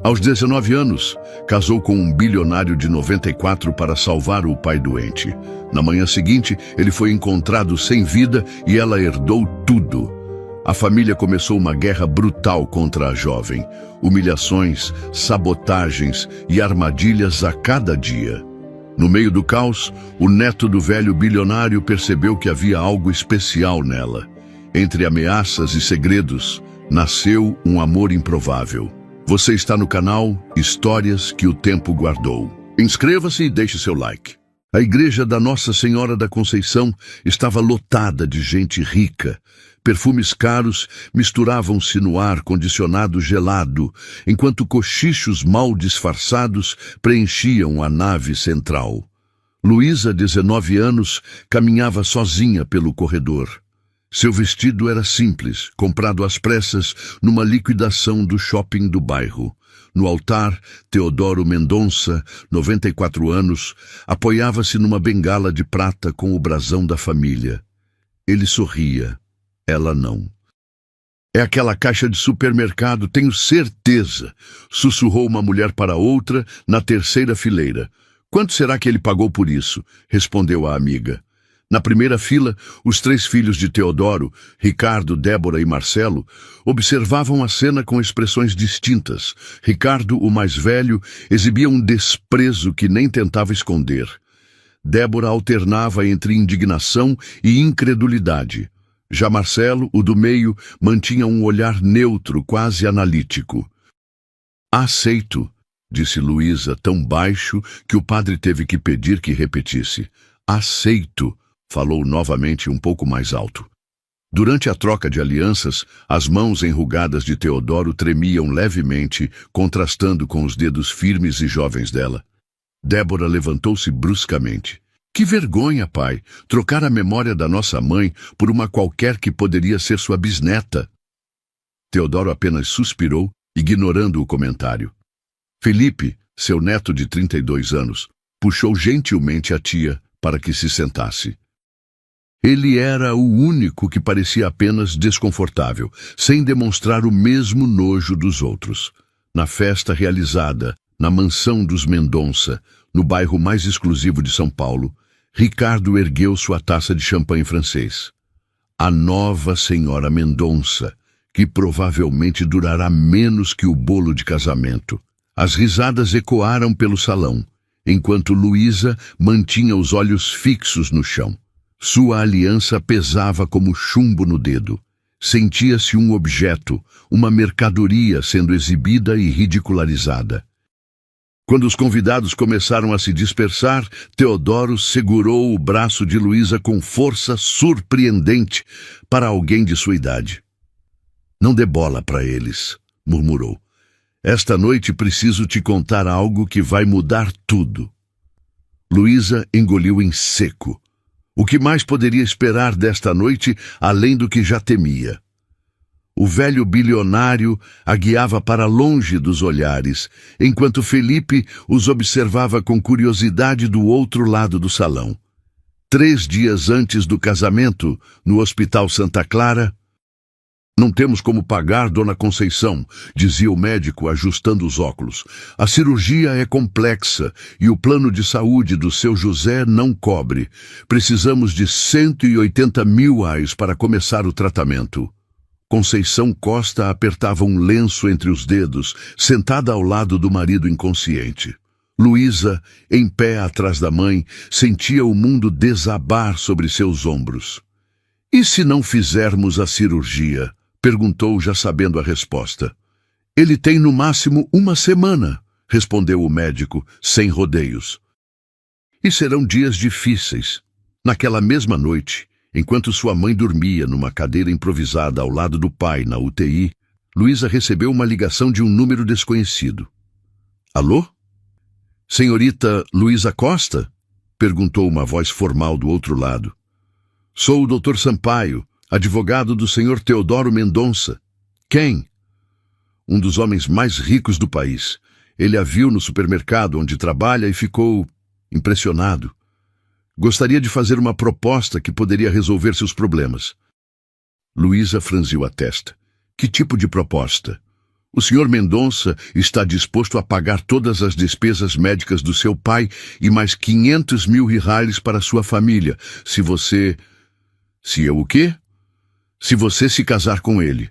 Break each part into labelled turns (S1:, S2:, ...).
S1: Aos 19 anos, casou com um bilionário de 94 para salvar o pai doente. Na manhã seguinte, ele foi encontrado sem vida e ela herdou tudo. A família começou uma guerra brutal contra a jovem. Humilhações, sabotagens e armadilhas a cada dia. No meio do caos, o neto do velho bilionário percebeu que havia algo especial nela. Entre ameaças e segredos, nasceu um amor improvável. Você está no canal Histórias que o Tempo Guardou. Inscreva-se e deixe seu like. A igreja da Nossa Senhora da Conceição estava lotada de gente rica. Perfumes caros misturavam-se no ar condicionado gelado, enquanto cochichos mal disfarçados preenchiam a nave central. Luísa, 19 anos, caminhava sozinha pelo corredor. Seu vestido era simples, comprado às pressas numa liquidação do shopping do bairro. No altar, Teodoro Mendonça, 94 anos, apoiava-se numa bengala de prata com o brasão da família. Ele sorria, ela não. "É aquela caixa de supermercado, tenho certeza", sussurrou uma mulher para outra na terceira fileira. "Quanto será que ele pagou por isso?", respondeu a amiga. Na primeira fila, os 3 filhos de Teodoro, Ricardo, Débora e Marcelo, observavam a cena com expressões distintas. Ricardo, o mais velho, exibia um desprezo que nem tentava esconder. Débora alternava entre indignação e incredulidade. Já Marcelo, o do meio, mantinha um olhar neutro, quase analítico. "Aceito", disse Luísa, tão baixo que o padre teve que pedir que repetisse. "Aceito", falou novamente um pouco mais alto. Durante a troca de alianças, as mãos enrugadas de Teodoro tremiam levemente, contrastando com os dedos firmes e jovens dela. Débora levantou-se bruscamente. "Que vergonha, pai, trocar a memória da nossa mãe por uma qualquer que poderia ser sua bisneta." Teodoro apenas suspirou, ignorando o comentário. Felipe, seu neto de 32 anos, puxou gentilmente a tia para que se sentasse. Ele era o único que parecia apenas desconfortável, sem demonstrar o mesmo nojo dos outros. Na festa realizada na mansão dos Mendonça, no bairro mais exclusivo de São Paulo, Ricardo ergueu sua taça de champanhe francês. A nova senhora Mendonça, que provavelmente durará menos que o bolo de casamento. As risadas ecoaram pelo salão, enquanto Luísa mantinha os olhos fixos no chão. Sua aliança pesava como chumbo no dedo. Sentia-se um objeto, uma mercadoria sendo exibida e ridicularizada. Quando os convidados começaram a se dispersar, Teodoro segurou o braço de Luísa com força surpreendente para alguém de sua idade. "Não dê bola para eles", murmurou. "Esta noite preciso te contar algo que vai mudar tudo." Luísa engoliu em seco. O que mais poderia esperar desta noite, além do que já temia? O velho bilionário a guiava para longe dos olhares, enquanto Felipe os observava com curiosidade do outro lado do salão. 3 dias antes do casamento, no Hospital Santa Clara, "Não temos como pagar, Dona Conceição", dizia o médico, ajustando os óculos. "A cirurgia é complexa e o plano de saúde do seu José não cobre. Precisamos de R$ 180.000 para começar o tratamento." Conceição Costa apertava um lenço entre os dedos, sentada ao lado do marido inconsciente. Luísa, em pé atrás da mãe, sentia o mundo desabar sobre seus ombros. "E se não fizermos a cirurgia?", perguntou, já sabendo a resposta. "Ele tem no máximo 1 semana", respondeu o médico, sem rodeios. E serão dias difíceis. Naquela mesma noite, enquanto sua mãe dormia numa cadeira improvisada ao lado do pai na UTI, Luísa recebeu uma ligação de um número desconhecido. "Alô? Senhorita Luísa Costa?", perguntou uma voz formal do outro lado. "Sou o Dr. Sampaio, advogado do senhor Teodoro Mendonça." "Quem?" "Um dos homens mais ricos do país. Ele a viu no supermercado onde trabalha e ficou impressionado. Gostaria de fazer uma proposta que poderia resolver seus problemas." Luísa franziu a testa. "Que tipo de proposta?" O senhor Mendonça está disposto a pagar todas as despesas médicas do seu pai e mais 500 mil reais para sua família, se você... Se eu o quê? Se você se casar com ele.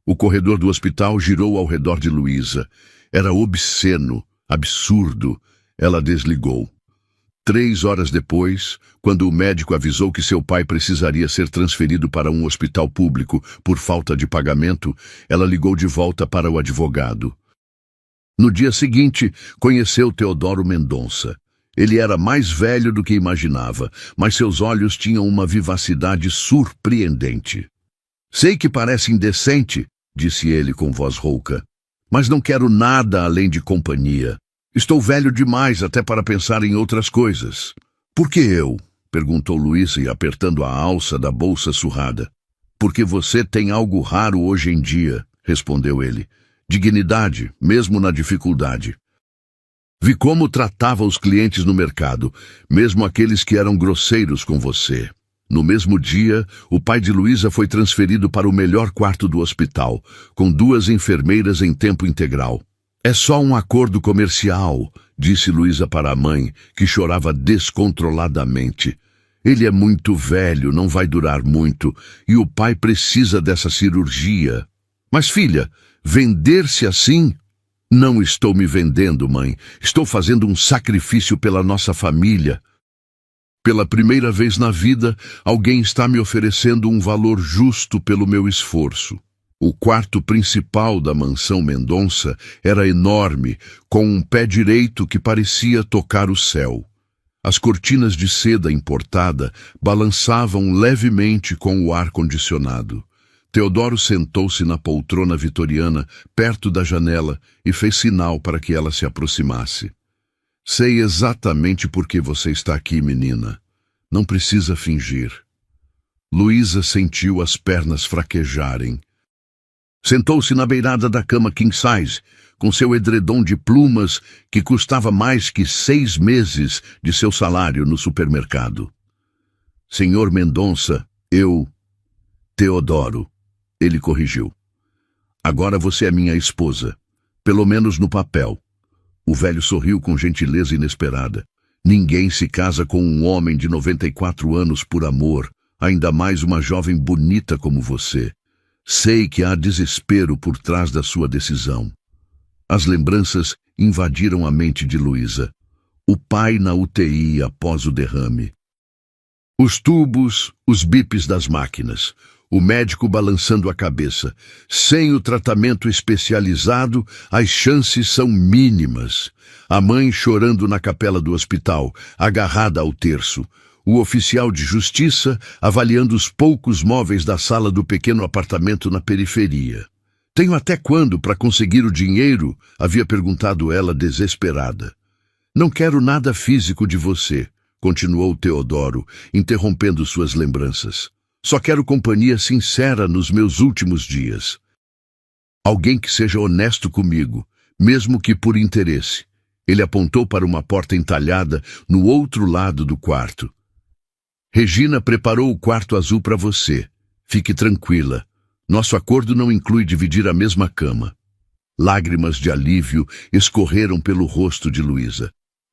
S1: O corredor do hospital girou ao redor de Luísa. Era obsceno, absurdo. Ela desligou. 3 horas depois, quando o médico avisou que seu pai precisaria ser transferido para um hospital público por falta de pagamento, ela ligou de volta para o advogado. No dia seguinte, conheceu Teodoro Mendonça. Ele era mais velho do que imaginava, mas seus olhos tinham uma vivacidade surpreendente. Sei que parece indecente, disse ele com voz rouca, mas não quero nada além de companhia. Estou velho demais até para pensar em outras coisas. Por que eu? Perguntou Luísa, apertando a alça da bolsa surrada. Porque você tem algo raro hoje em dia, respondeu ele. Dignidade, mesmo na dificuldade. Vi como tratava os clientes no mercado, mesmo aqueles que eram grosseiros com você. No mesmo dia, o pai de Luísa foi transferido para o melhor quarto do hospital, com 2 enfermeiras em tempo integral. É só um acordo comercial, disse Luísa para a mãe, que chorava descontroladamente. Ele é muito velho, não vai durar muito, e o pai precisa dessa cirurgia. Mas, filha, vender-se assim? Não estou me vendendo, mãe. Estou fazendo um sacrifício pela nossa família. Pela primeira vez na vida, alguém está me oferecendo um valor justo pelo meu esforço. O quarto principal da mansão Mendonça era enorme, com um pé direito que parecia tocar o céu. As cortinas de seda importada balançavam levemente com o ar-condicionado. Teodoro sentou-se na poltrona vitoriana, perto da janela, e fez sinal para que ela se aproximasse. Sei exatamente por que você está aqui, menina. Não precisa fingir. Luísa sentiu as pernas fraquejarem. Sentou-se na beirada da cama king size, com seu edredom de plumas que custava mais que 6 meses de seu salário no supermercado. Senhor Mendonça, Teodoro, ele corrigiu. Agora você é minha esposa, pelo menos no papel. O velho sorriu com gentileza inesperada. Ninguém se casa com um homem de 94 anos por amor, ainda mais uma jovem bonita como você. Sei que há desespero por trás da sua decisão. As lembranças invadiram a mente de Luísa. O pai na UTI após o derrame. Os tubos, os bips das máquinas. O médico balançando a cabeça. Sem o tratamento especializado, as chances são mínimas. A mãe chorando na capela do hospital, agarrada ao terço. O oficial de justiça avaliando os poucos móveis da sala do pequeno apartamento na periferia. Tenho até quando para conseguir o dinheiro? Havia perguntado ela desesperada. Não quero nada físico de você, continuou Teodoro, interrompendo suas lembranças. Só quero companhia sincera nos meus últimos dias. Alguém que seja honesto comigo, mesmo que por interesse. Ele apontou para uma porta entalhada no outro lado do quarto. Regina preparou o quarto azul para você. Fique tranquila. Nosso acordo não inclui dividir a mesma cama. Lágrimas de alívio escorreram pelo rosto de Luísa.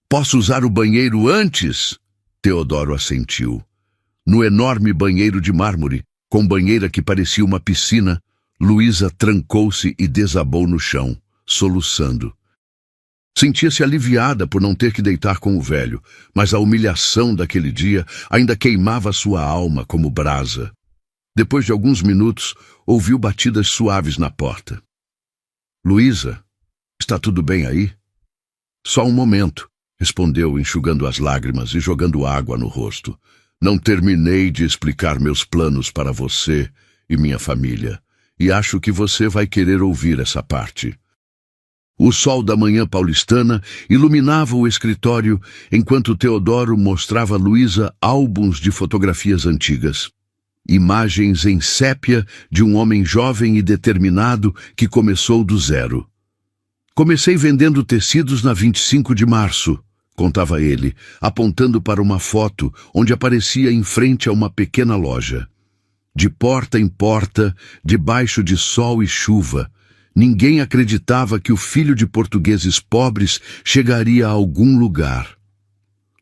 S1: Posso usar o banheiro antes? Teodoro assentiu. No enorme banheiro de mármore, com banheira que parecia uma piscina, Luísa trancou-se e desabou no chão, soluçando. Sentia-se aliviada por não ter que deitar com o velho, mas a humilhação daquele dia ainda queimava sua alma como brasa. Depois de alguns minutos, ouviu batidas suaves na porta. Luísa, está tudo bem aí? Só um momento, respondeu, enxugando as lágrimas e jogando água no rosto. Não terminei de explicar meus planos para você e minha família, e acho que você vai querer ouvir essa parte. O sol da manhã paulistana iluminava o escritório enquanto Teodoro mostrava a Luísa álbuns de fotografias antigas. Imagens em sépia de um homem jovem e determinado que começou do zero. Comecei vendendo tecidos na 25 de março, contava ele, apontando para uma foto onde aparecia em frente a uma pequena loja. De porta em porta, debaixo de sol e chuva, Ninguém acreditava que o filho de portugueses pobres chegaria a algum lugar.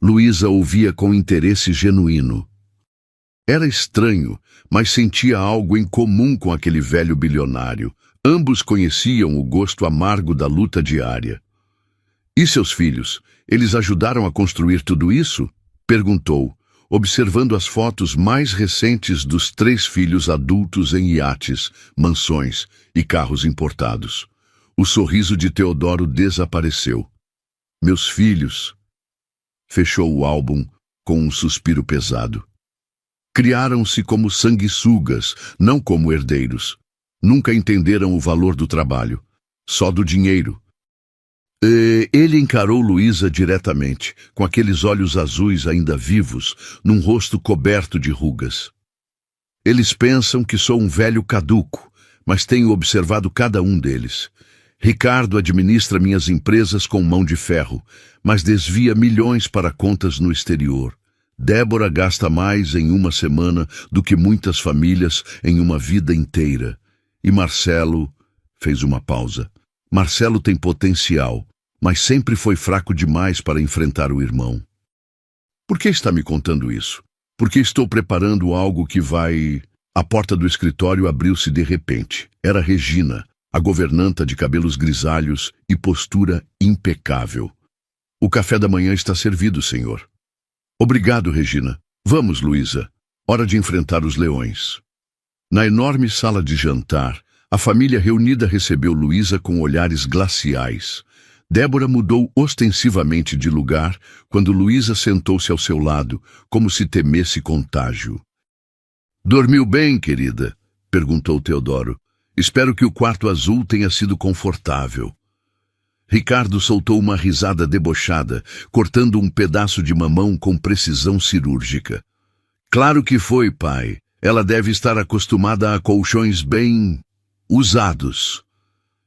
S1: Luísa ouvia com interesse genuíno. Era estranho, mas sentia algo em comum com aquele velho bilionário. Ambos conheciam o gosto amargo da luta diária. E seus filhos? Eles ajudaram a construir tudo isso? Perguntou, observando as fotos mais recentes dos 3 filhos adultos em iates, mansões e carros importados. O sorriso de Teodoro desapareceu. Meus filhos. Fechou o álbum com um suspiro pesado. Criaram-se como sanguessugas, não como herdeiros. Nunca entenderam o valor do trabalho, só do dinheiro. Ele encarou Luísa diretamente, com aqueles olhos azuis ainda vivos, num rosto coberto de rugas. Eles pensam que sou um velho caduco, mas tenho observado cada um deles. Ricardo administra minhas empresas com mão de ferro, mas desvia milhões para contas no exterior. Débora gasta mais em uma semana do que muitas famílias em uma vida inteira. E Marcelo fez uma pausa. Marcelo tem potencial, mas sempre foi fraco demais para enfrentar o irmão. Por que está me contando isso? Porque estou preparando algo que vai... A porta do escritório abriu-se de repente. Era Regina, a governanta de cabelos grisalhos e postura impecável. O café da manhã está servido, senhor. Obrigado, Regina. Vamos, Luísa. Hora de enfrentar os leões. Na enorme sala de jantar, a família reunida recebeu Luísa com olhares glaciais. Débora mudou ostensivamente de lugar quando Luísa sentou-se ao seu lado, como se temesse contágio. Dormiu bem, querida? Perguntou Teodoro. Espero que o quarto azul tenha sido confortável. Ricardo soltou uma risada debochada, cortando um pedaço de mamão com precisão cirúrgica. Claro que foi, pai. Ela deve estar acostumada a colchões bem... usados.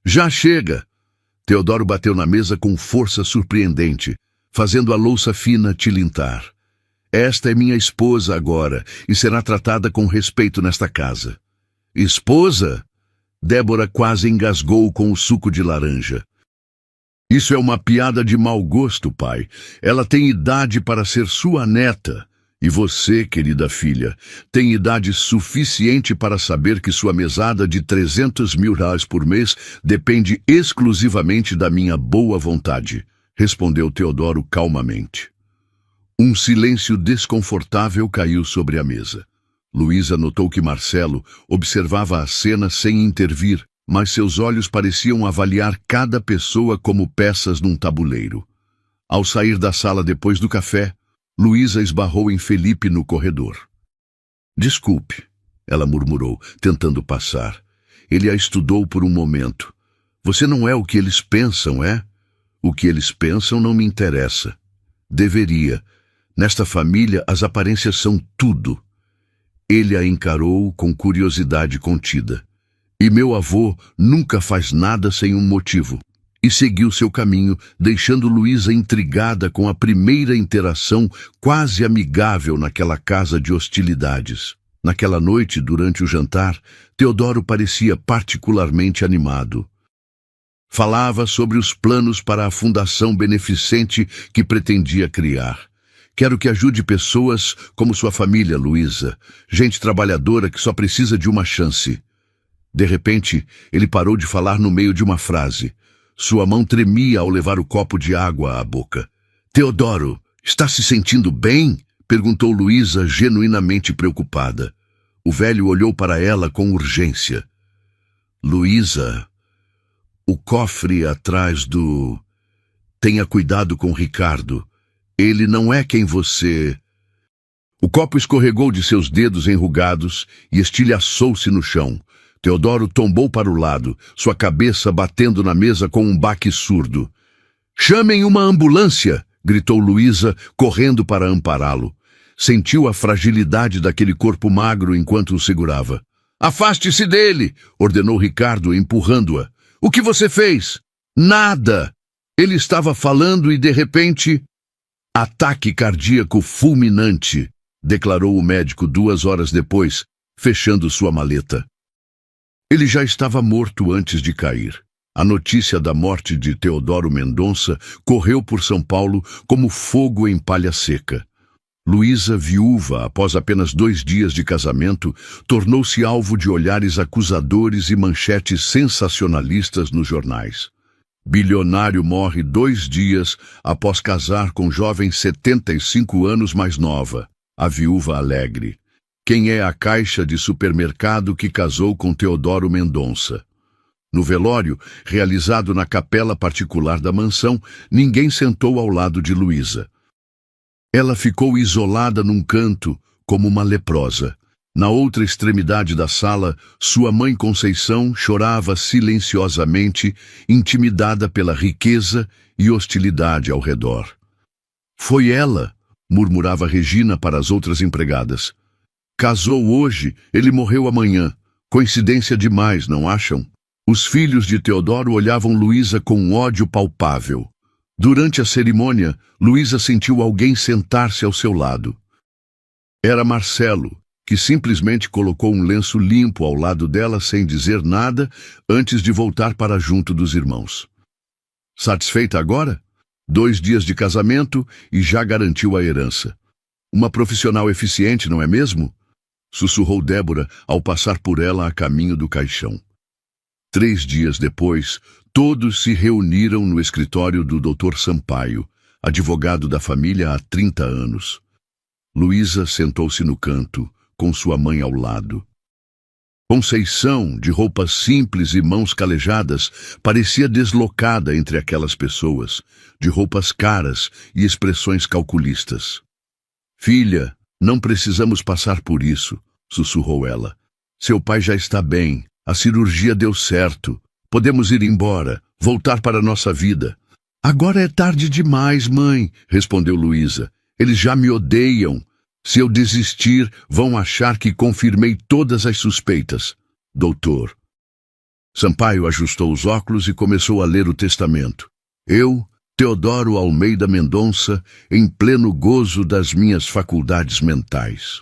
S1: Já chega! Teodoro bateu na mesa com força surpreendente, fazendo a louça fina tilintar. Esta é minha esposa agora e será tratada com respeito nesta casa. Esposa? Débora quase engasgou com o suco de laranja. Isso é uma piada de mau gosto, pai. Ela tem idade para ser sua neta. E você, querida filha, tem idade suficiente para saber que sua mesada de R$300 mil por mês depende exclusivamente da minha boa vontade, respondeu Teodoro calmamente. Um silêncio desconfortável caiu sobre a mesa. Luísa notou que Marcelo observava a cena sem intervir, mas seus olhos pareciam avaliar cada pessoa como peças num tabuleiro. Ao sair da sala depois do café, Luísa esbarrou em Felipe no corredor. Desculpe, ela murmurou, tentando passar. Ele a estudou por um momento. Você não é o que eles pensam, é? O que eles pensam não me interessa. Deveria. Nesta família, as aparências são tudo. Ele a encarou com curiosidade contida. E meu avô nunca faz nada sem um motivo. E seguiu seu caminho, deixando Luísa intrigada com a primeira interação quase amigável naquela casa de hostilidades. Naquela noite, durante o jantar, Teodoro parecia particularmente animado. Falava sobre os planos para a fundação beneficente que pretendia criar. Quero que ajude pessoas como sua família, Luísa, gente trabalhadora que só precisa de uma chance. De repente, ele parou de falar no meio de uma frase. Sua mão tremia ao levar o copo de água à boca. Teodoro, está se sentindo bem? Perguntou Luísa, genuinamente preocupada. O velho olhou para ela com urgência. Luísa, o cofre atrás do... Tenha cuidado com Ricardo. Ele não é quem você... O copo escorregou de seus dedos enrugados e estilhaçou-se no chão. Teodoro tombou para o lado, sua cabeça batendo na mesa com um baque surdo. Chamem uma ambulância! Gritou Luísa, correndo para ampará-lo. Sentiu a fragilidade daquele corpo magro enquanto o segurava. Afaste-se dele! Ordenou Ricardo, empurrando-a. O que você fez? Nada! Ele estava falando e, de repente... Ataque cardíaco fulminante, declarou o médico 2 horas depois, fechando sua maleta. Ele já estava morto antes de cair. A notícia da morte de Teodoro Mendonça correu por São Paulo como fogo em palha seca. Luísa, viúva, após apenas 2 dias de casamento, tornou-se alvo de olhares acusadores e manchetes sensacionalistas nos jornais. Bilionário morre 2 dias após casar com jovem 75 anos mais nova, a viúva alegre. Quem é a caixa de supermercado que casou com Teodoro Mendonça? No velório, realizado na capela particular da mansão, ninguém sentou ao lado de Luísa. Ela ficou isolada num canto, como uma leprosa. Na outra extremidade da sala, sua mãe Conceição chorava silenciosamente, intimidada pela riqueza e hostilidade ao redor. Foi ela, murmurava Regina para as outras empregadas. Casou hoje, ele morreu amanhã. Coincidência demais, não acham? Os filhos de Teodoro olhavam Luísa com ódio palpável. Durante a cerimônia, Luísa sentiu alguém sentar-se ao seu lado. Era Marcelo, que simplesmente colocou um lenço limpo ao lado dela sem dizer nada antes de voltar para junto dos irmãos. Satisfeita agora? 2 dias de casamento e já garantiu a herança. Uma profissional eficiente, não é mesmo? Sussurrou Débora ao passar por ela a caminho do caixão. 3 dias depois, todos se reuniram no escritório do Dr. Sampaio, advogado da família há 30 anos. Luísa sentou-se no canto, com sua mãe ao lado. Conceição, de roupas simples e mãos calejadas, parecia deslocada entre aquelas pessoas, de roupas caras e expressões calculistas. Filha, não precisamos passar por isso, sussurrou ela. Seu pai já está bem, a cirurgia deu certo. Podemos ir embora, voltar para nossa vida. Agora é tarde demais, mãe, respondeu Luísa. Eles já me odeiam. Se eu desistir, vão achar que confirmei todas as suspeitas. Doutor. Sampaio ajustou os óculos e começou a ler o testamento. Eu, Teodoro Almeida Mendonça, em pleno gozo das minhas faculdades mentais.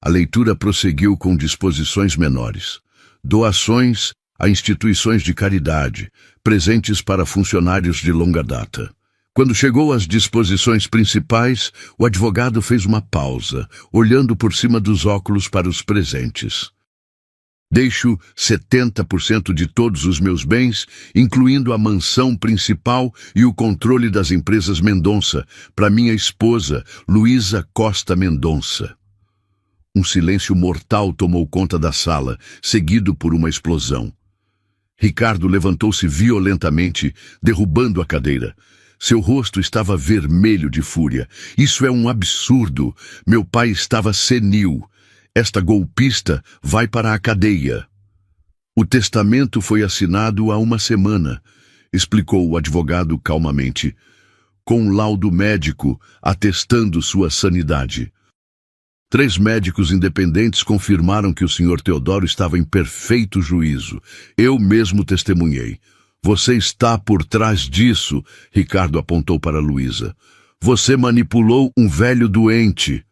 S1: A leitura prosseguiu com disposições menores. Doações a instituições de caridade, presentes para funcionários de longa data. Quando chegou às disposições principais, o advogado fez uma pausa, olhando por cima dos óculos para os presentes. Deixo 70% de todos os meus bens, incluindo a mansão principal e o controle das empresas Mendonça, para minha esposa, Luísa Costa Mendonça. Um silêncio mortal tomou conta da sala, seguido por uma explosão. Ricardo levantou-se violentamente, derrubando a cadeira. Seu rosto estava vermelho de fúria. Isso é um absurdo. Meu pai estava senil. Esta golpista vai para a cadeia. O testamento foi assinado há 1 semana, explicou o advogado calmamente, com um laudo médico atestando sua sanidade. 3 médicos independentes confirmaram que o Sr. Teodoro estava em perfeito juízo. Eu mesmo testemunhei. Você está por trás disso, Ricardo apontou para Luísa. Você manipulou um velho doente.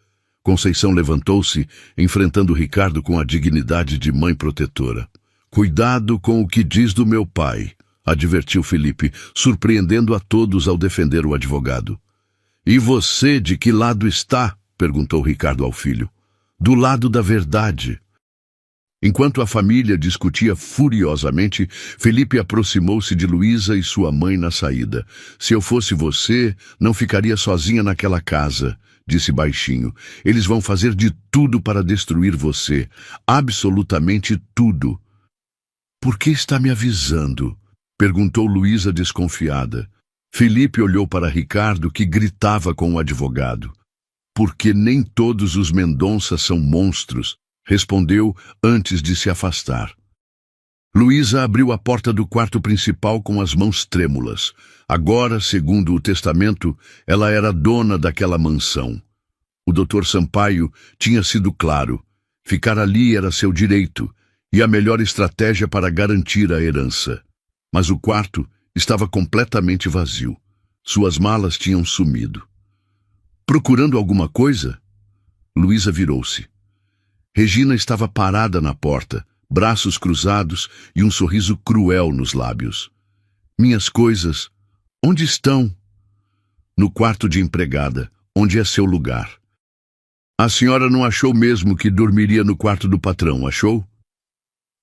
S1: Conceição levantou-se, enfrentando Ricardo com a dignidade de mãe protetora. Cuidado com o que diz do meu pai, advertiu Felipe, surpreendendo a todos ao defender o advogado. E você de que lado está? Perguntou Ricardo ao filho. Do lado da verdade. Enquanto a família discutia furiosamente, Felipe aproximou-se de Luísa e sua mãe na saída. Se eu fosse você, não ficaria sozinha naquela casa, disse baixinho. Eles vão fazer de tudo para destruir você. Absolutamente tudo. Por que está me avisando? Perguntou Luísa desconfiada. Felipe olhou para Ricardo, que gritava com o advogado. Porque nem todos os Mendonça são monstros, respondeu antes de se afastar. Luísa abriu a porta do quarto principal com as mãos trêmulas. Agora, segundo o testamento, ela era dona daquela mansão. O Dr. Sampaio tinha sido claro. Ficar ali era seu direito e a melhor estratégia para garantir a herança. Mas o quarto estava completamente vazio. Suas malas tinham sumido. Procurando alguma coisa? Luísa virou-se. Regina estava parada na porta, braços cruzados e um sorriso cruel nos lábios. Minhas coisas, onde estão? No quarto de empregada, onde é seu lugar. A senhora não achou mesmo que dormiria no quarto do patrão, achou?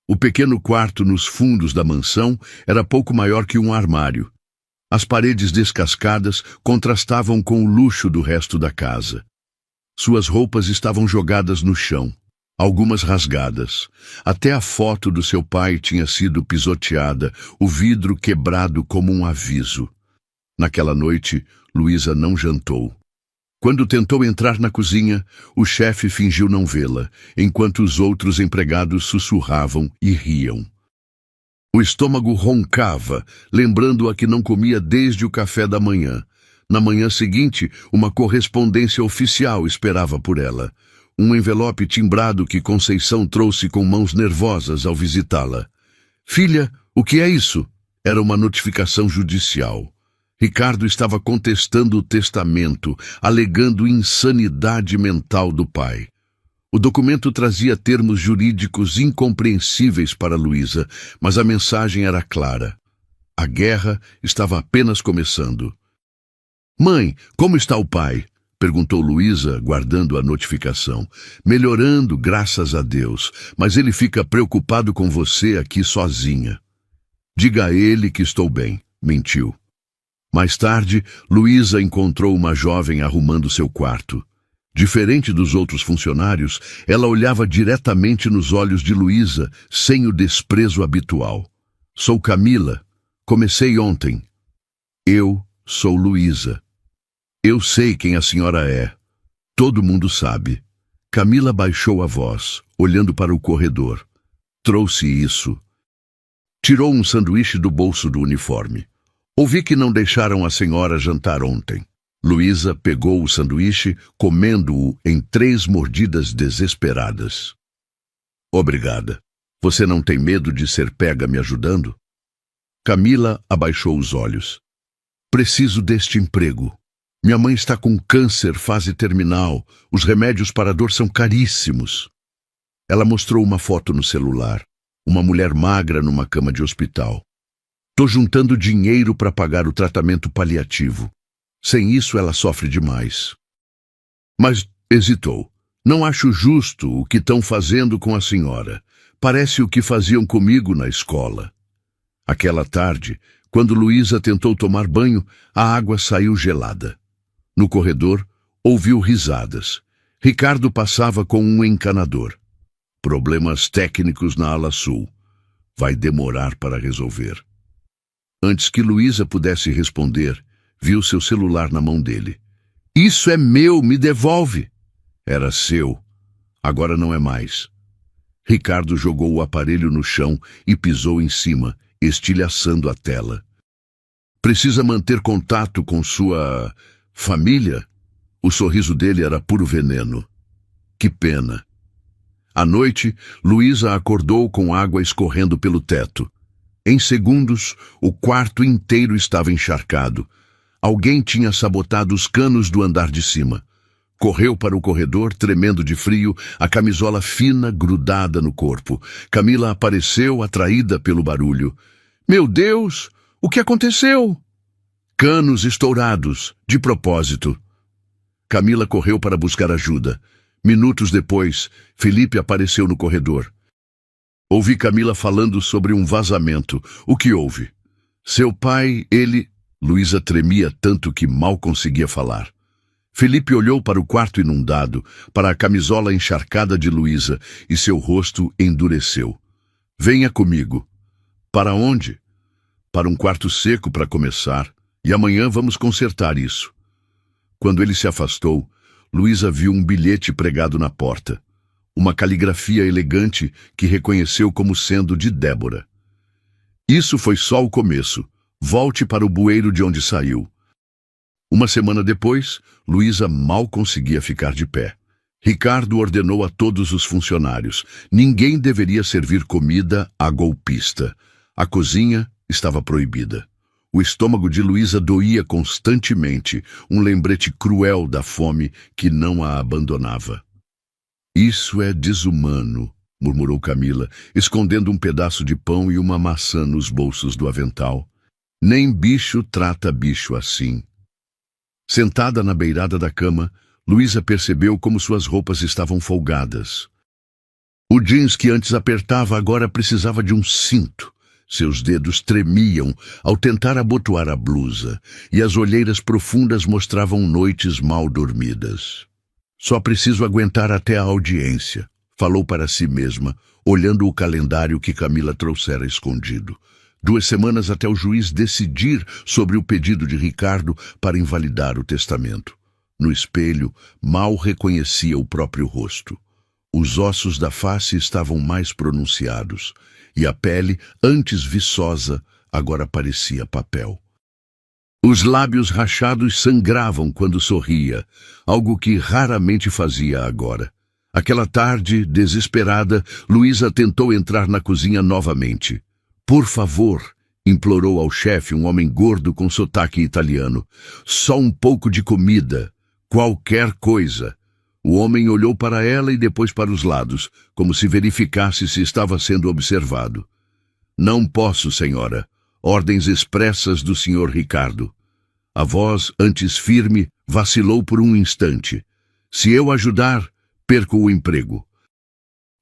S1: O pequeno quarto nos fundos da mansão era pouco maior que um armário. As paredes descascadas contrastavam com o luxo do resto da casa. Suas roupas estavam jogadas no chão, algumas rasgadas. Até a foto do seu pai tinha sido pisoteada, o vidro quebrado como um aviso. Naquela noite, Luísa não jantou. Quando tentou entrar na cozinha, o chefe fingiu não vê-la, enquanto os outros empregados sussurravam e riam. O estômago roncava, lembrando-a que não comia desde o café da manhã. Na manhã seguinte, uma correspondência oficial esperava por ela. Um envelope timbrado que Conceição trouxe com mãos nervosas ao visitá-la. Filha, o que é isso? Era uma notificação judicial. Ricardo estava contestando o testamento, alegando insanidade mental do pai. O documento trazia termos jurídicos incompreensíveis para Luísa, mas a mensagem era clara. A guerra estava apenas começando. Mãe, como está o pai? Perguntou Luísa, guardando a notificação. Melhorando, graças a Deus, mas ele fica preocupado com você aqui sozinha. Diga a ele que estou bem, mentiu. Mais tarde, Luísa encontrou uma jovem arrumando seu quarto. Diferente dos outros funcionários, ela olhava diretamente nos olhos de Luísa, sem o desprezo habitual. Sou Camila. Comecei ontem. Eu sou Luísa. Eu sei quem a senhora é. Todo mundo sabe. Camila baixou a voz, olhando para o corredor. Trouxe isso. Tirou um sanduíche do bolso do uniforme. Ouvi que não deixaram a senhora jantar ontem. Luísa pegou o sanduíche, comendo-o em 3 mordidas desesperadas. Obrigada. Você não tem medo de ser pega me ajudando? Camila abaixou os olhos. Preciso deste emprego. Minha mãe está com câncer, fase terminal. Os remédios para a dor são caríssimos. Ela mostrou uma foto no celular. Uma mulher magra numa cama de hospital. Tô juntando dinheiro para pagar o tratamento paliativo. Sem isso, ela sofre demais. Mas hesitou. Não acho justo o que estão fazendo com a senhora. Parece o que faziam comigo na escola. Aquela tarde, quando Luísa tentou tomar banho, a água saiu gelada. No corredor, ouviu risadas. Ricardo passava com um encanador. Problemas técnicos na ala sul. Vai demorar para resolver. Antes que Luísa pudesse responder, viu seu celular na mão dele. Isso é meu, me devolve. Era seu. Agora não é mais. Ricardo jogou o aparelho no chão e pisou em cima, estilhaçando a tela. Precisa manter contato com sua família? O sorriso dele era puro veneno. Que pena. À noite, Luísa acordou com água escorrendo pelo teto. Em segundos, o quarto inteiro estava encharcado. Alguém tinha sabotado os canos do andar de cima. Correu para o corredor, tremendo de frio, a camisola fina grudada no corpo. Camila apareceu, atraída pelo barulho. Meu Deus! O que aconteceu? Canos estourados, de propósito. Camila correu para buscar ajuda. Minutos depois, Felipe apareceu no corredor. Ouvi Camila falando sobre um vazamento. O que houve? Seu pai, ele... Luísa tremia tanto que mal conseguia falar. Felipe olhou para o quarto inundado, para a camisola encharcada de Luísa, e seu rosto endureceu. Venha comigo. Para onde? Para um quarto seco para começar, e amanhã vamos consertar isso. Quando ele se afastou, Luísa viu um bilhete pregado na porta. Uma caligrafia elegante que reconheceu como sendo de Débora. Isso foi só o começo. Volte para o bueiro de onde saiu. Uma semana depois, Luísa mal conseguia ficar de pé. Ricardo ordenou a todos os funcionários. Ninguém deveria servir comida a golpista. A cozinha estava proibida. O estômago de Luísa doía constantemente, um lembrete cruel da fome que não a abandonava. Isso é desumano, murmurou Camila, escondendo um pedaço de pão e uma maçã nos bolsos do avental. Nem bicho trata bicho assim. Sentada na beirada da cama, Luísa percebeu como suas roupas estavam folgadas. O jeans que antes apertava agora precisava de um cinto. Seus dedos tremiam ao tentar abotoar a blusa, e as olheiras profundas mostravam noites mal dormidas. Só preciso aguentar até a audiência, falou para si mesma, olhando o calendário que Camila trouxera escondido. 2 semanas até o juiz decidir sobre o pedido de Ricardo para invalidar o testamento. No espelho, mal reconhecia o próprio rosto. Os ossos da face estavam mais pronunciados, e a pele, antes viçosa, agora parecia papel. Os lábios rachados sangravam quando sorria, algo que raramente fazia agora. Aquela tarde, desesperada, Luísa tentou entrar na cozinha novamente. Por favor, implorou ao chefe, um homem gordo com sotaque italiano. Só um pouco de comida, qualquer coisa. O homem olhou para ela e depois para os lados, como se verificasse se estava sendo observado. Não posso, senhora. Ordens expressas do senhor Ricardo. A voz, antes firme, vacilou por um instante. Se eu ajudar, perco o emprego.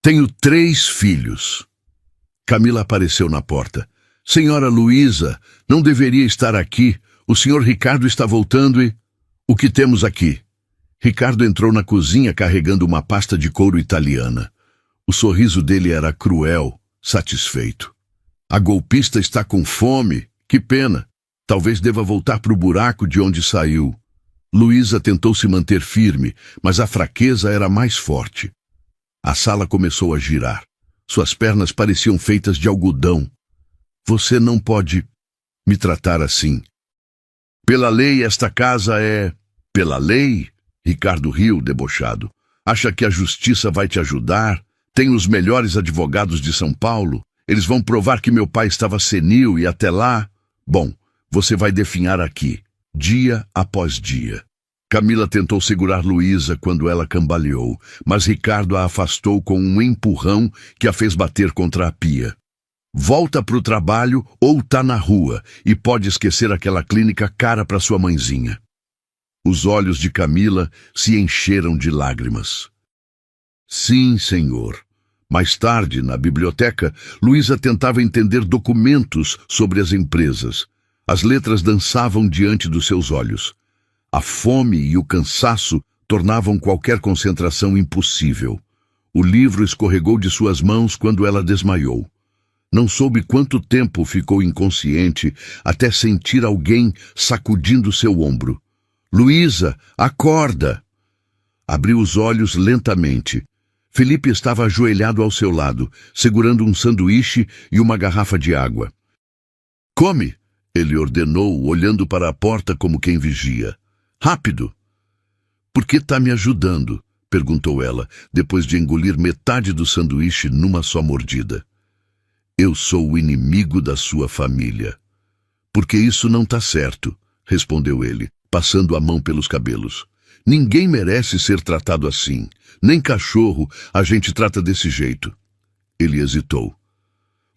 S1: Tenho 3 filhos. Camila apareceu na porta. Senhora Luísa, não deveria estar aqui. O senhor Ricardo está voltando e... O que temos aqui? Ricardo entrou na cozinha carregando uma pasta de couro italiana. O sorriso dele era cruel, satisfeito. A golpista está com fome. Que pena. Talvez deva voltar para o buraco de onde saiu. Luísa tentou se manter firme, mas a fraqueza era mais forte. A sala começou a girar. Suas pernas pareciam feitas de algodão. Você não pode me tratar assim. Pela lei, esta casa é... Pela lei? Ricardo riu, debochado. Acha que a justiça vai te ajudar? Tem os melhores advogados de São Paulo. Eles vão provar que meu pai estava senil e até lá... Bom, você vai definhar aqui, dia após dia. Camila tentou segurar Luísa quando ela cambaleou, mas Ricardo a afastou com um empurrão que a fez bater contra a pia. Volta para o trabalho ou tá na rua e pode esquecer aquela clínica cara para sua mãezinha. Os olhos de Camila se encheram de lágrimas. Sim, senhor. Mais tarde, na biblioteca, Luísa tentava entender documentos sobre as empresas. As letras dançavam diante dos seus olhos. A fome e o cansaço tornavam qualquer concentração impossível. O livro escorregou de suas mãos quando ela desmaiou. Não soube quanto tempo ficou inconsciente até sentir alguém sacudindo seu ombro. Luísa, acorda! Abriu os olhos lentamente. Felipe estava ajoelhado ao seu lado, segurando um sanduíche e uma garrafa de água. Come! Ele ordenou, olhando para a porta como quem vigia. Rápido! Por que está me ajudando? Perguntou ela, depois de engolir metade do sanduíche numa só mordida. Eu sou o inimigo da sua família. Porque isso não está certo, respondeu ele, passando a mão pelos cabelos. Ninguém merece ser tratado assim. Nem cachorro a gente trata desse jeito. Ele hesitou.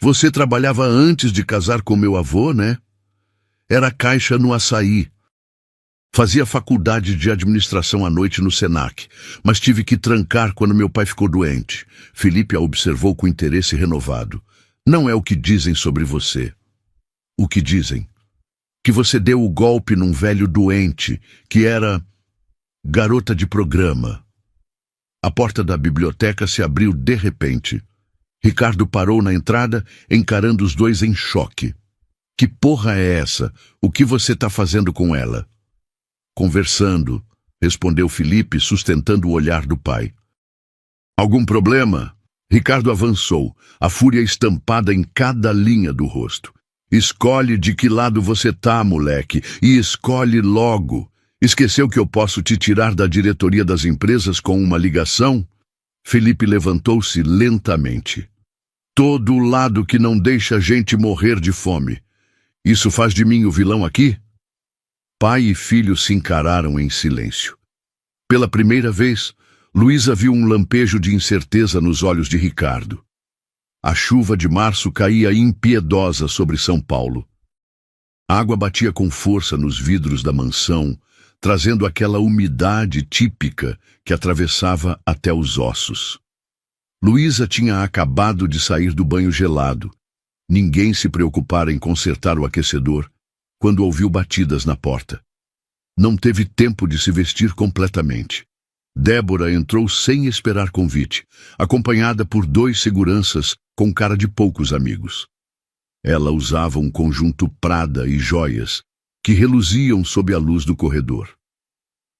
S1: Você trabalhava antes de casar com meu avô, né? Era caixa no Açaí. Fazia faculdade de administração à noite no Senac, mas tive que trancar quando meu pai ficou doente. Felipe a observou com interesse renovado. Não é o que dizem sobre você. O que dizem? Que você deu o golpe num velho doente, que era garota de programa. A porta da biblioteca se abriu de repente. Ricardo parou na entrada, encarando os dois em choque. Que porra é essa? O que você está fazendo com ela? Conversando, respondeu Felipe, sustentando o olhar do pai. Algum problema? Ricardo avançou, a fúria estampada em cada linha do rosto. Escolhe de que lado você tá, moleque, e escolhe logo. Esqueceu que eu posso te tirar da diretoria das empresas com uma ligação? Felipe levantou-se lentamente. Todo lado que não deixa a gente morrer de fome. Isso faz de mim o vilão aqui? Pai e filho se encararam em silêncio. Pela primeira vez, Luísa viu um lampejo de incerteza nos olhos de Ricardo. A chuva de março caía impiedosa sobre São Paulo. A água batia com força nos vidros da mansão, trazendo aquela umidade típica que atravessava até os ossos. Luísa tinha acabado de sair do banho gelado. Ninguém se preocupara em consertar o aquecedor quando ouviu batidas na porta. Não teve tempo de se vestir completamente. Débora entrou sem esperar convite, acompanhada por 2 seguranças com cara de poucos amigos. Ela usava um conjunto Prada e joias que reluziam sob a luz do corredor.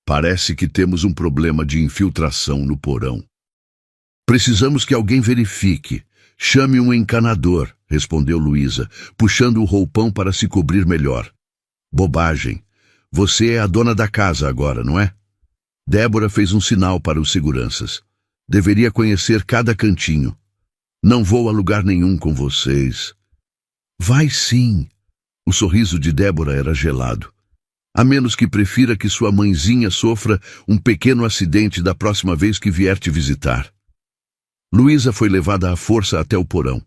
S1: Parece que temos um problema de infiltração no porão. Precisamos que alguém verifique. Chame um encanador, respondeu Luísa, puxando o roupão para se cobrir melhor. Bobagem. Você é a dona da casa agora, não é? Débora fez um sinal para os seguranças. Deveria conhecer cada cantinho. Não vou a lugar nenhum com vocês. Vai sim. O sorriso de Débora era gelado. A menos que prefira que sua mãezinha sofra um pequeno acidente da próxima vez que vier te visitar. Luísa foi levada à força até o porão.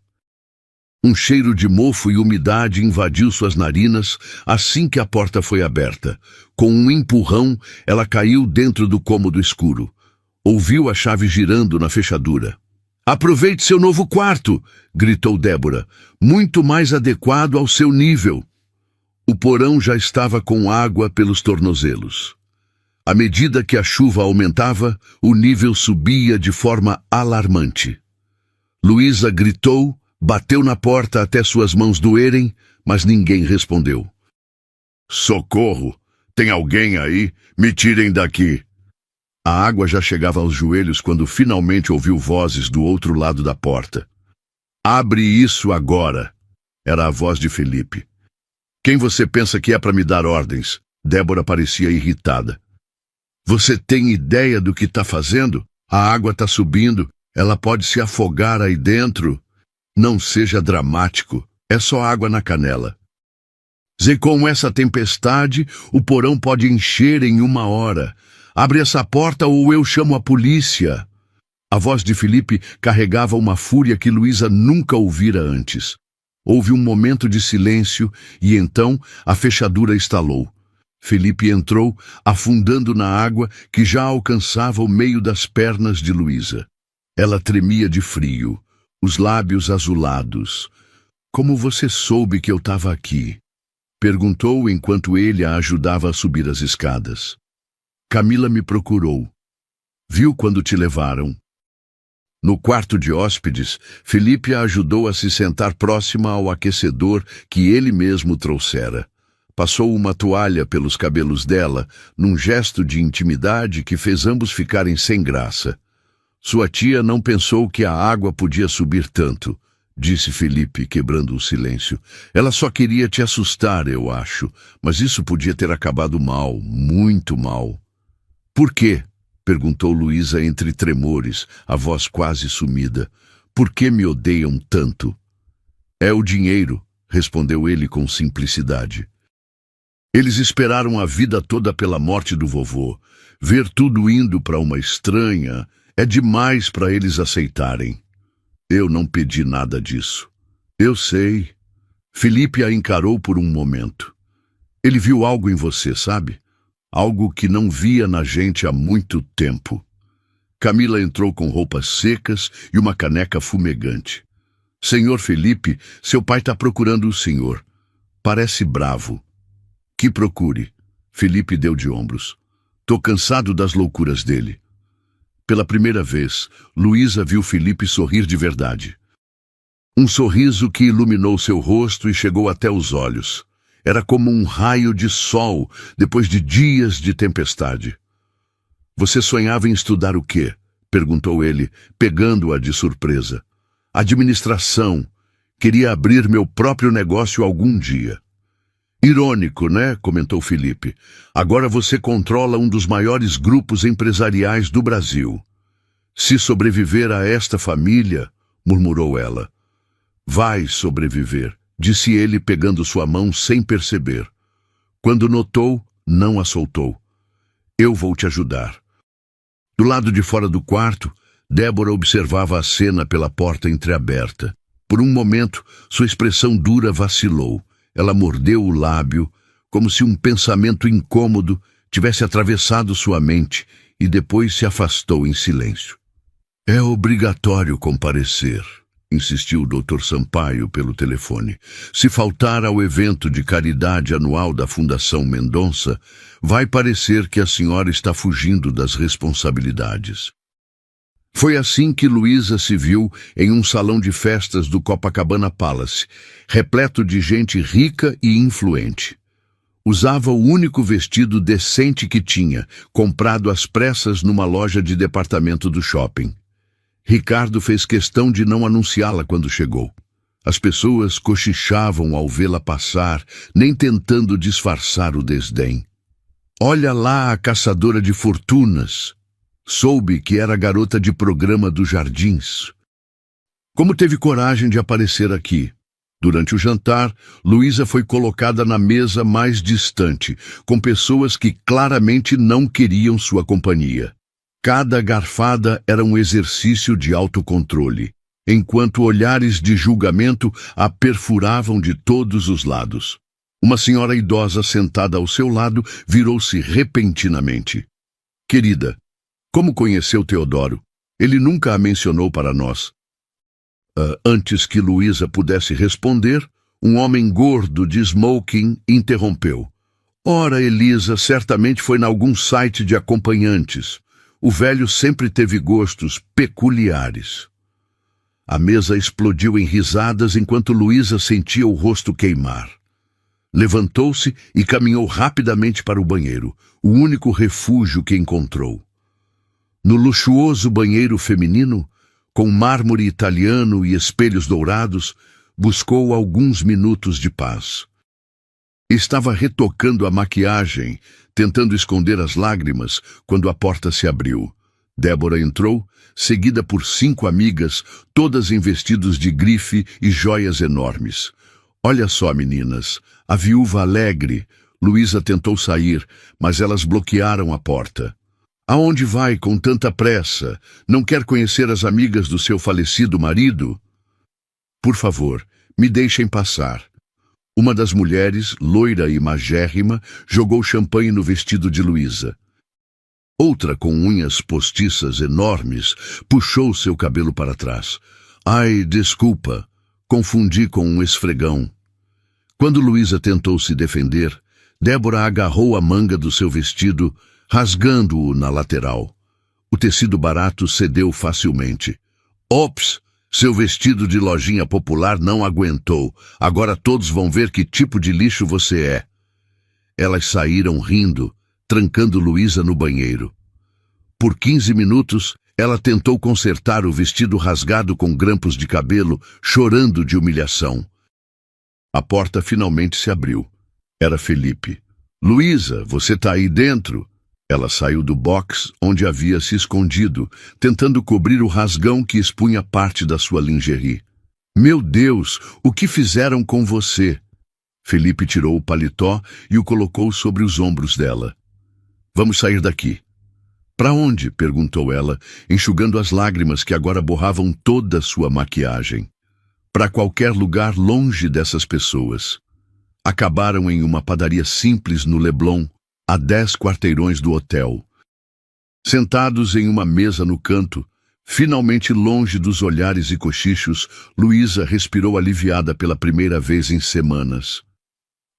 S1: Um cheiro de mofo e umidade invadiu suas narinas assim que a porta foi aberta. Com um empurrão, ela caiu dentro do cômodo escuro. Ouviu a chave girando na fechadura. Aproveite seu novo quarto, gritou Débora, muito mais adequado ao seu nível. O porão já estava com água pelos tornozelos. À medida que a chuva aumentava, o nível subia de forma alarmante. Luísa gritou, bateu na porta até suas mãos doerem, mas ninguém respondeu. Socorro! Tem alguém aí? Me tirem daqui! A água já chegava aos joelhos quando finalmente ouviu vozes do outro lado da porta. Abre isso agora! Era a voz de Felipe. Quem você pensa que é para me dar ordens? Débora parecia irritada. Você tem ideia do que está fazendo? A água está subindo. Ela pode se afogar aí dentro. Não seja dramático. É só água na canela. Zé, com essa tempestade, o porão pode encher em 1 hora. Abre essa porta ou eu chamo a polícia. A voz de Felipe carregava uma fúria que Luísa nunca ouvira antes. Houve um momento de silêncio e então a fechadura estalou. Felipe entrou, afundando na água que já alcançava o meio das pernas de Luísa. Ela tremia de frio, os lábios azulados. Como você soube que eu estava aqui? Perguntou enquanto ele a ajudava a subir as escadas. Camila me procurou. Viu quando te levaram. No quarto de hóspedes, Felipe a ajudou a se sentar próxima ao aquecedor que ele mesmo trouxera. Passou uma toalha pelos cabelos dela, num gesto de intimidade que fez ambos ficarem sem graça. Sua tia não pensou que a água podia subir tanto, disse Felipe, quebrando o silêncio. Ela só queria te assustar, eu acho, mas isso podia ter acabado mal, muito mal. Por quê? Perguntou Luísa entre tremores, a voz quase sumida. Por que me odeiam tanto? É o dinheiro, respondeu ele com simplicidade. Eles esperaram a vida toda pela morte do vovô. Ver tudo indo para uma estranha é demais para eles aceitarem. Eu não pedi nada disso. Eu sei. Felipe a encarou por um momento. Ele viu algo em você, sabe? Algo que não via na gente há muito tempo. Camila entrou com roupas secas e uma caneca fumegante. Senhor Felipe, seu pai está procurando o senhor. Parece bravo. Que procure. Felipe deu de ombros. Tô cansado das loucuras dele. Pela primeira vez, Luísa viu Felipe sorrir de verdade. Um sorriso que iluminou seu rosto e chegou até os olhos. Era como um raio de sol depois de dias de tempestade. Você sonhava em estudar o quê? Perguntou ele, pegando-a de surpresa. Administração. Queria abrir meu próprio negócio algum dia. Irônico, né? Comentou Felipe. Agora você controla um dos maiores grupos empresariais do Brasil. Se sobreviver a esta família, murmurou ela. Vai sobreviver, disse ele pegando sua mão sem perceber. Quando notou, não a soltou. Eu vou te ajudar. Do lado de fora do quarto, Débora observava a cena pela porta entreaberta. Por um momento, sua expressão dura vacilou. Ela mordeu o lábio, como se um pensamento incômodo tivesse atravessado sua mente, e depois se afastou em silêncio. É obrigatório comparecer, insistiu o Dr. Sampaio pelo telefone. Se faltar ao evento de caridade anual da Fundação Mendonça, vai parecer que a senhora está fugindo das responsabilidades. Foi assim que Luísa se viu em um salão de festas do Copacabana Palace, repleto de gente rica e influente. Usava o único vestido decente que tinha, comprado às pressas numa loja de departamento do shopping. Ricardo fez questão de não anunciá-la quando chegou. As pessoas cochichavam ao vê-la passar, nem tentando disfarçar o desdém. Olha lá a caçadora de fortunas! Soube que era garota de programa dos Jardins. Como teve coragem de aparecer aqui? Durante o jantar, Luísa foi colocada na mesa mais distante, com pessoas que claramente não queriam sua companhia. Cada garfada era um exercício de autocontrole, enquanto olhares de julgamento a perfuravam de todos os lados. Uma senhora idosa sentada ao seu lado virou-se repentinamente. Querida, como conheceu Teodoro? Ele nunca a mencionou para nós. Antes que Luísa pudesse responder, um homem gordo de smoking interrompeu. Ora, Elisa, certamente foi em algum site de acompanhantes. O velho sempre teve gostos peculiares. A mesa explodiu em risadas enquanto Luísa sentia o rosto queimar. Levantou-se e caminhou rapidamente para o banheiro, o único refúgio que encontrou. No luxuoso banheiro feminino, com mármore italiano e espelhos dourados, buscou alguns minutos de paz. Estava retocando a maquiagem, tentando esconder as lágrimas, quando a porta se abriu. Débora entrou, seguida por 5 amigas, todas em vestidos de grife e joias enormes. Olha só, meninas, a viúva alegre. Luísa tentou sair, mas elas bloquearam a porta. Aonde vai com tanta pressa? Não quer conhecer as amigas do seu falecido marido? Por favor, me deixem passar. Uma das mulheres, loira e magérrima, jogou champanhe no vestido de Luísa. Outra, com unhas postiças enormes, puxou seu cabelo para trás. Ai, desculpa, confundi com um esfregão. Quando Luísa tentou se defender, Débora agarrou a manga do seu vestido, rasgando-o na lateral. O tecido barato cedeu facilmente. Ops! Seu vestido de lojinha popular não aguentou. Agora todos vão ver que tipo de lixo você é. Elas saíram rindo, trancando Luísa no banheiro. Por 15 minutos, ela tentou consertar o vestido rasgado com grampos de cabelo, chorando de humilhação. A porta finalmente se abriu. Era Felipe. Luísa, você tá aí dentro? Ela saiu do box onde havia se escondido, tentando cobrir o rasgão que expunha parte da sua lingerie. Meu Deus, o que fizeram com você? Felipe tirou o paletó e o colocou sobre os ombros dela. Vamos sair daqui. Para onde? Perguntou ela, enxugando as lágrimas que agora borravam toda a sua maquiagem. Para qualquer lugar longe dessas pessoas. Acabaram em uma padaria simples no Leblon, a 10 quarteirões do hotel. Sentados em uma mesa no canto, finalmente longe dos olhares e cochichos, Luísa respirou aliviada pela primeira vez em semanas.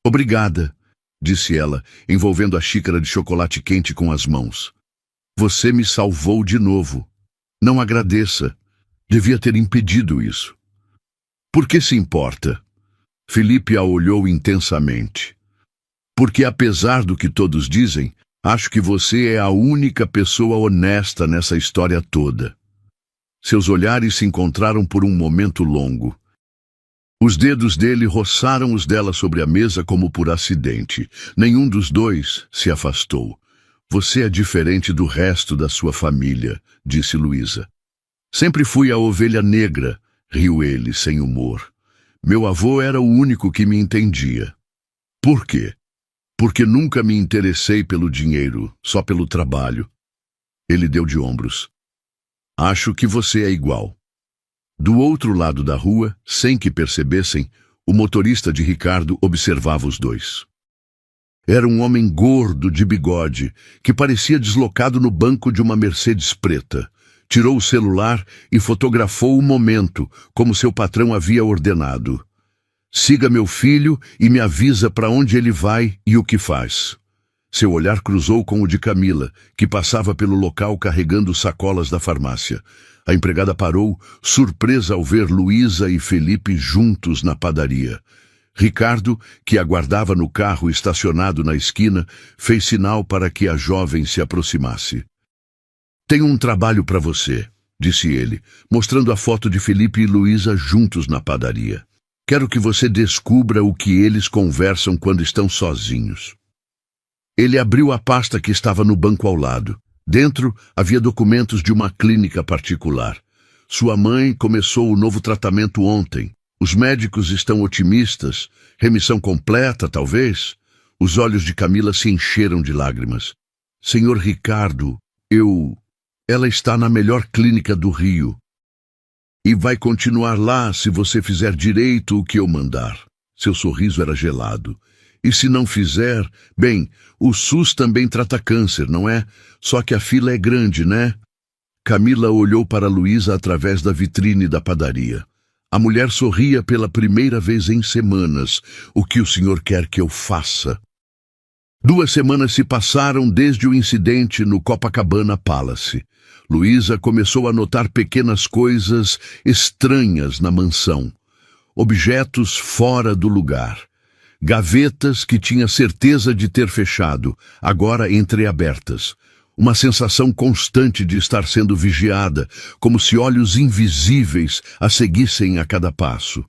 S1: Obrigada, disse ela, envolvendo a xícara de chocolate quente com as mãos. Você me salvou de novo. Não agradeça. Devia ter impedido isso. Por que se importa? Felipe a olhou intensamente. Porque apesar do que todos dizem, acho que você é a única pessoa honesta nessa história toda. Seus olhares se encontraram por um momento longo. Os dedos dele roçaram os dela sobre a mesa como por acidente. Nenhum dos dois se afastou. Você é diferente do resto da sua família, disse Luísa. Sempre fui a ovelha negra, riu ele sem humor. Meu avô era o único que me entendia. Por quê? Porque nunca me interessei pelo dinheiro, só pelo trabalho. Ele deu de ombros. Acho que você é igual. Do outro lado da rua, sem que percebessem, o motorista de Ricardo observava os dois. Era um homem gordo de bigode, que parecia deslocado no banco de uma Mercedes preta. Tirou o celular e fotografou o momento, como seu patrão havia ordenado. Siga meu filho e me avisa para onde ele vai e o que faz. Seu olhar cruzou com o de Camila, que passava pelo local carregando sacolas da farmácia. A empregada parou, surpresa ao ver Luísa e Felipe juntos na padaria. Ricardo, que aguardava no carro estacionado na esquina, fez sinal para que a jovem se aproximasse. Tenho um trabalho para você, disse ele, mostrando a foto de Felipe e Luísa juntos na padaria. Quero que você descubra o que eles conversam quando estão sozinhos. Ele abriu a pasta que estava no banco ao lado. Dentro havia documentos de uma clínica particular. Sua mãe começou o novo tratamento ontem. Os médicos estão otimistas. Remissão completa, talvez? Os olhos de Camila se encheram de lágrimas. Senhor Ricardo, Ela está na melhor clínica do Rio. E vai continuar lá se você fizer direito o que eu mandar. Seu sorriso era gelado. E se não fizer, bem, o SUS também trata câncer, não é? Só que a fila é grande, né? Camila olhou para Luísa através da vitrine da padaria. A mulher sorria pela primeira vez em semanas. O que o senhor quer que eu faça? 2 semanas se passaram desde o incidente no Copacabana Palace. Luísa começou a notar pequenas coisas estranhas na mansão. Objetos fora do lugar. Gavetas que tinha certeza de ter fechado, agora entreabertas. Uma sensação constante de estar sendo vigiada, como se olhos invisíveis a seguissem a cada passo.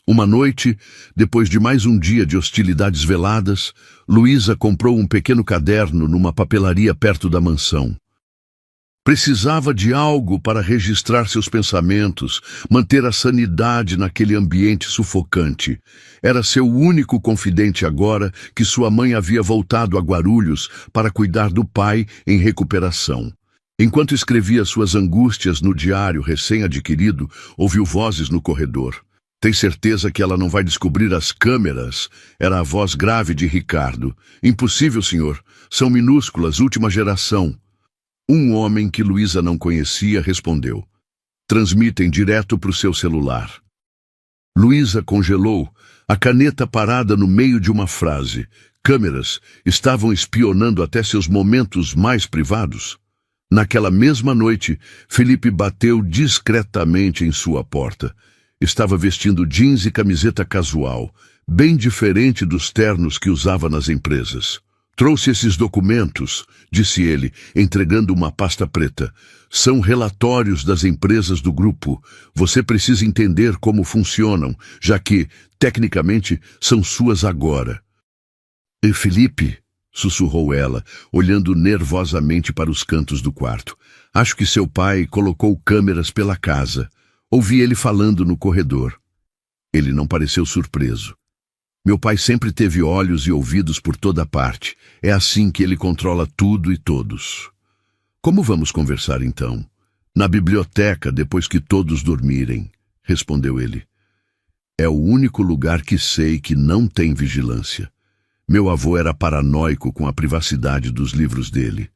S1: Uma noite, depois de mais um dia de hostilidades veladas, Luísa comprou um pequeno caderno numa papelaria perto da mansão. Precisava de algo para registrar seus pensamentos, manter a sanidade naquele ambiente sufocante. Era seu único confidente agora que sua mãe havia voltado a Guarulhos para cuidar do pai em recuperação. Enquanto escrevia suas angústias no diário recém-adquirido, ouviu vozes no corredor. Tem certeza que ela não vai descobrir as câmeras? Era a voz grave de Ricardo. Impossível, senhor. São minúsculas, última geração. Um homem que Luísa não conhecia respondeu. Transmitem direto para o seu celular. Luísa congelou, a caneta parada no meio de uma frase. Câmeras estavam espionando até seus momentos mais privados. Naquela mesma noite, Felipe bateu discretamente em sua porta. Estava vestindo jeans e camiseta casual, bem diferente dos ternos que usava nas empresas. Trouxe esses documentos, disse ele, entregando uma pasta preta. São relatórios das empresas do grupo. Você precisa entender como funcionam, já que, tecnicamente, são suas agora. E Felipe, sussurrou ela, olhando nervosamente para os cantos do quarto. Acho que seu pai colocou câmeras pela casa. Ouvi ele falando no corredor. Ele não pareceu surpreso. Meu pai sempre teve olhos e ouvidos por toda parte. É assim que ele controla tudo e todos. Como vamos conversar então? Na biblioteca, depois que todos dormirem, respondeu ele. É o único lugar que sei que não tem vigilância. Meu avô era paranoico com a privacidade dos livros dele.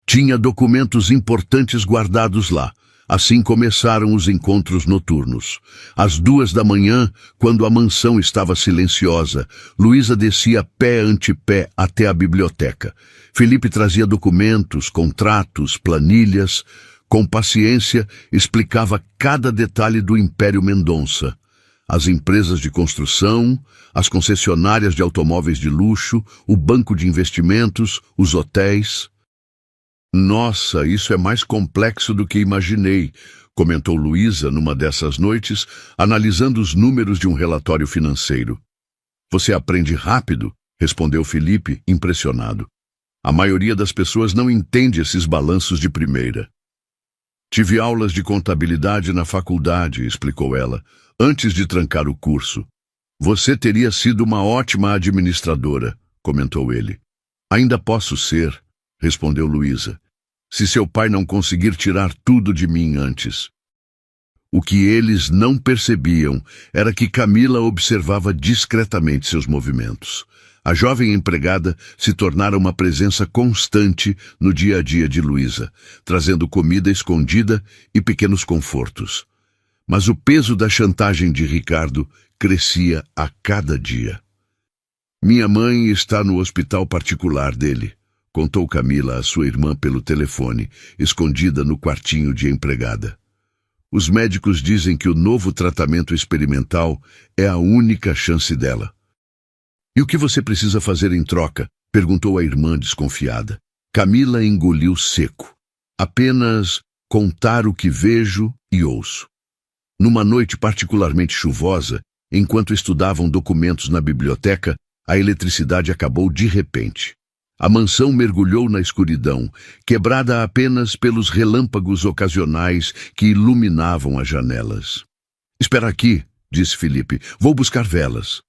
S1: Tinha documentos importantes guardados lá. Assim começaram os encontros noturnos. Às 2 da manhã, quando a mansão estava silenciosa, Luísa descia pé ante pé até a biblioteca. Felipe trazia documentos, contratos, planilhas. Com paciência, explicava cada detalhe do Império Mendonça. As empresas de construção, as concessionárias de automóveis de luxo, o banco de investimentos, os hotéis. Nossa, isso é mais complexo do que imaginei, comentou Luísa numa dessas noites, analisando os números de um relatório financeiro. Você aprende rápido, respondeu Felipe, impressionado. A maioria das pessoas não entende esses balanços de primeira. Tive aulas de contabilidade na faculdade, explicou ela, antes de trancar o curso. Você teria sido uma ótima administradora, comentou ele. Ainda posso ser, respondeu Luísa. se seu pai não conseguir tirar tudo de mim antes. O que eles não percebiam era que Camila observava discretamente seus movimentos. A jovem empregada se tornara uma presença constante no dia a dia de Luísa, trazendo comida escondida e pequenos confortos. Mas o peso da chantagem de Ricardo crescia a cada dia. Minha mãe está no hospital particular dele, contou Camila à sua irmã pelo telefone, escondida no quartinho de empregada. Os médicos dizem que o novo tratamento experimental é a única chance dela. E o que você precisa fazer em troca? Perguntou a irmã desconfiada. Camila engoliu seco. Apenas contar o que vejo e ouço. Numa noite particularmente chuvosa, enquanto estudavam documentos na biblioteca, a eletricidade acabou de repente. A mansão mergulhou na escuridão, quebrada apenas pelos relâmpagos ocasionais que iluminavam as janelas. Espera aqui, disse Felipe, vou buscar velas.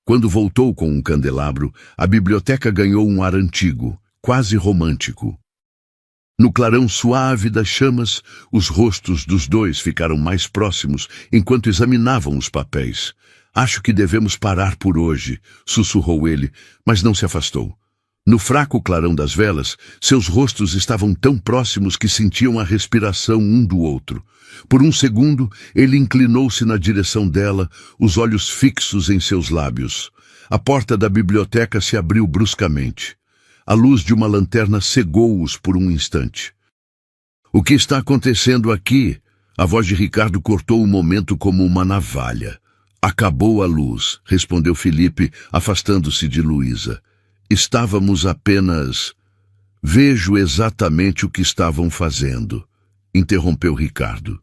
S1: Quando voltou com um candelabro, a biblioteca ganhou um ar antigo, quase romântico. No clarão suave das chamas, os rostos dos dois ficaram mais próximos enquanto examinavam os papéis. Acho que devemos parar por hoje, sussurrou ele, mas não se afastou. No fraco clarão das velas, seus rostos estavam tão próximos que sentiam a respiração um do outro. Por um segundo, ele inclinou-se na direção dela, os olhos fixos em seus lábios. A porta da biblioteca se abriu bruscamente. A luz de uma lanterna cegou-os por um instante. O que está acontecendo aqui? A voz de Ricardo cortou o momento como uma navalha. Acabou a luz, respondeu Felipe, afastando-se de Luísa. Estávamos apenas... Vejo exatamente o que estavam fazendo, interrompeu Ricardo.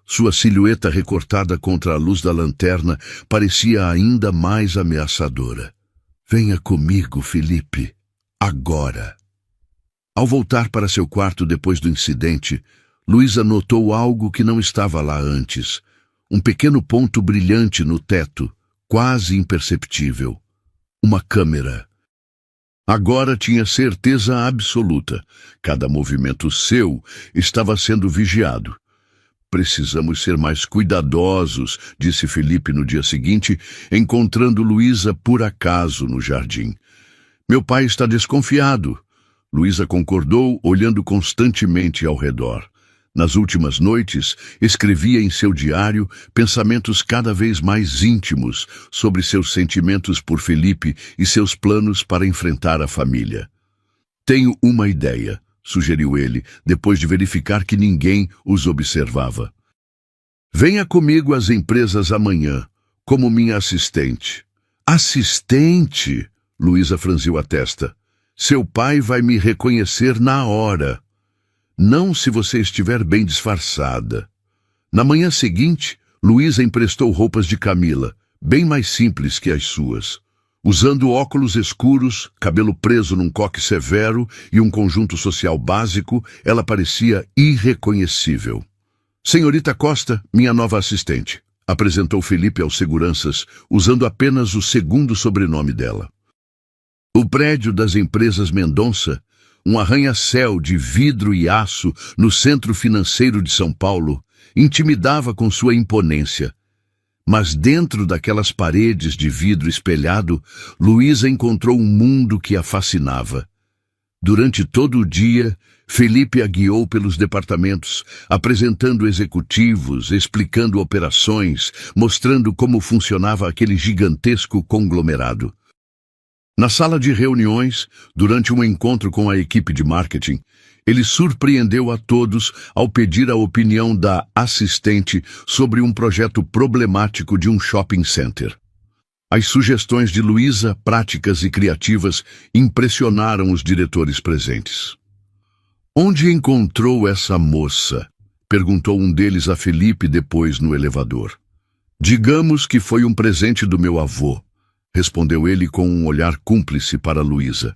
S1: Sua silhueta recortada contra a luz da lanterna parecia ainda mais ameaçadora. Venha comigo, Felipe, agora. Ao voltar para seu quarto depois do incidente, Luísa notou algo que não estava lá antes. Um pequeno ponto brilhante no teto, quase imperceptível. Uma câmera. Agora tinha certeza absoluta. Cada movimento seu estava sendo vigiado. Precisamos ser mais cuidadosos, disse Felipe no dia seguinte, encontrando Luísa por acaso no jardim. Meu pai está desconfiado. Luísa concordou, olhando constantemente ao redor. Nas últimas noites, escrevia em seu diário pensamentos cada vez mais íntimos sobre seus sentimentos por Felipe e seus planos para enfrentar a família. Tenho uma ideia, sugeriu ele, depois de verificar que ninguém os observava. Venha comigo às empresas amanhã, como minha assistente. Assistente? Luísa franziu a testa. Seu pai vai me reconhecer na hora. Não se você estiver bem disfarçada. Na manhã seguinte, Luísa emprestou roupas de Camila, bem mais simples que as suas. Usando óculos escuros, cabelo preso num coque severo e um conjunto social básico, ela parecia irreconhecível. Senhorita Costa, minha nova assistente, apresentou Felipe aos seguranças, usando apenas o segundo sobrenome dela. O prédio das empresas Mendonça, um arranha-céu de vidro e aço no centro financeiro de São Paulo, intimidava com sua imponência. Mas dentro daquelas paredes de vidro espelhado, Luísa encontrou um mundo que a fascinava. Durante todo o dia, Felipe a guiou pelos departamentos, apresentando executivos, explicando operações, mostrando como funcionava aquele gigantesco conglomerado. Na sala de reuniões, durante um encontro com a equipe de marketing, ele surpreendeu a todos ao pedir a opinião da assistente sobre um projeto problemático de um shopping center. As sugestões de Luísa, práticas e criativas, impressionaram os diretores presentes. Onde encontrou essa moça? Perguntou um deles a Felipe depois no elevador. Digamos que foi um presente do meu avô, respondeu ele com um olhar cúmplice para Luísa.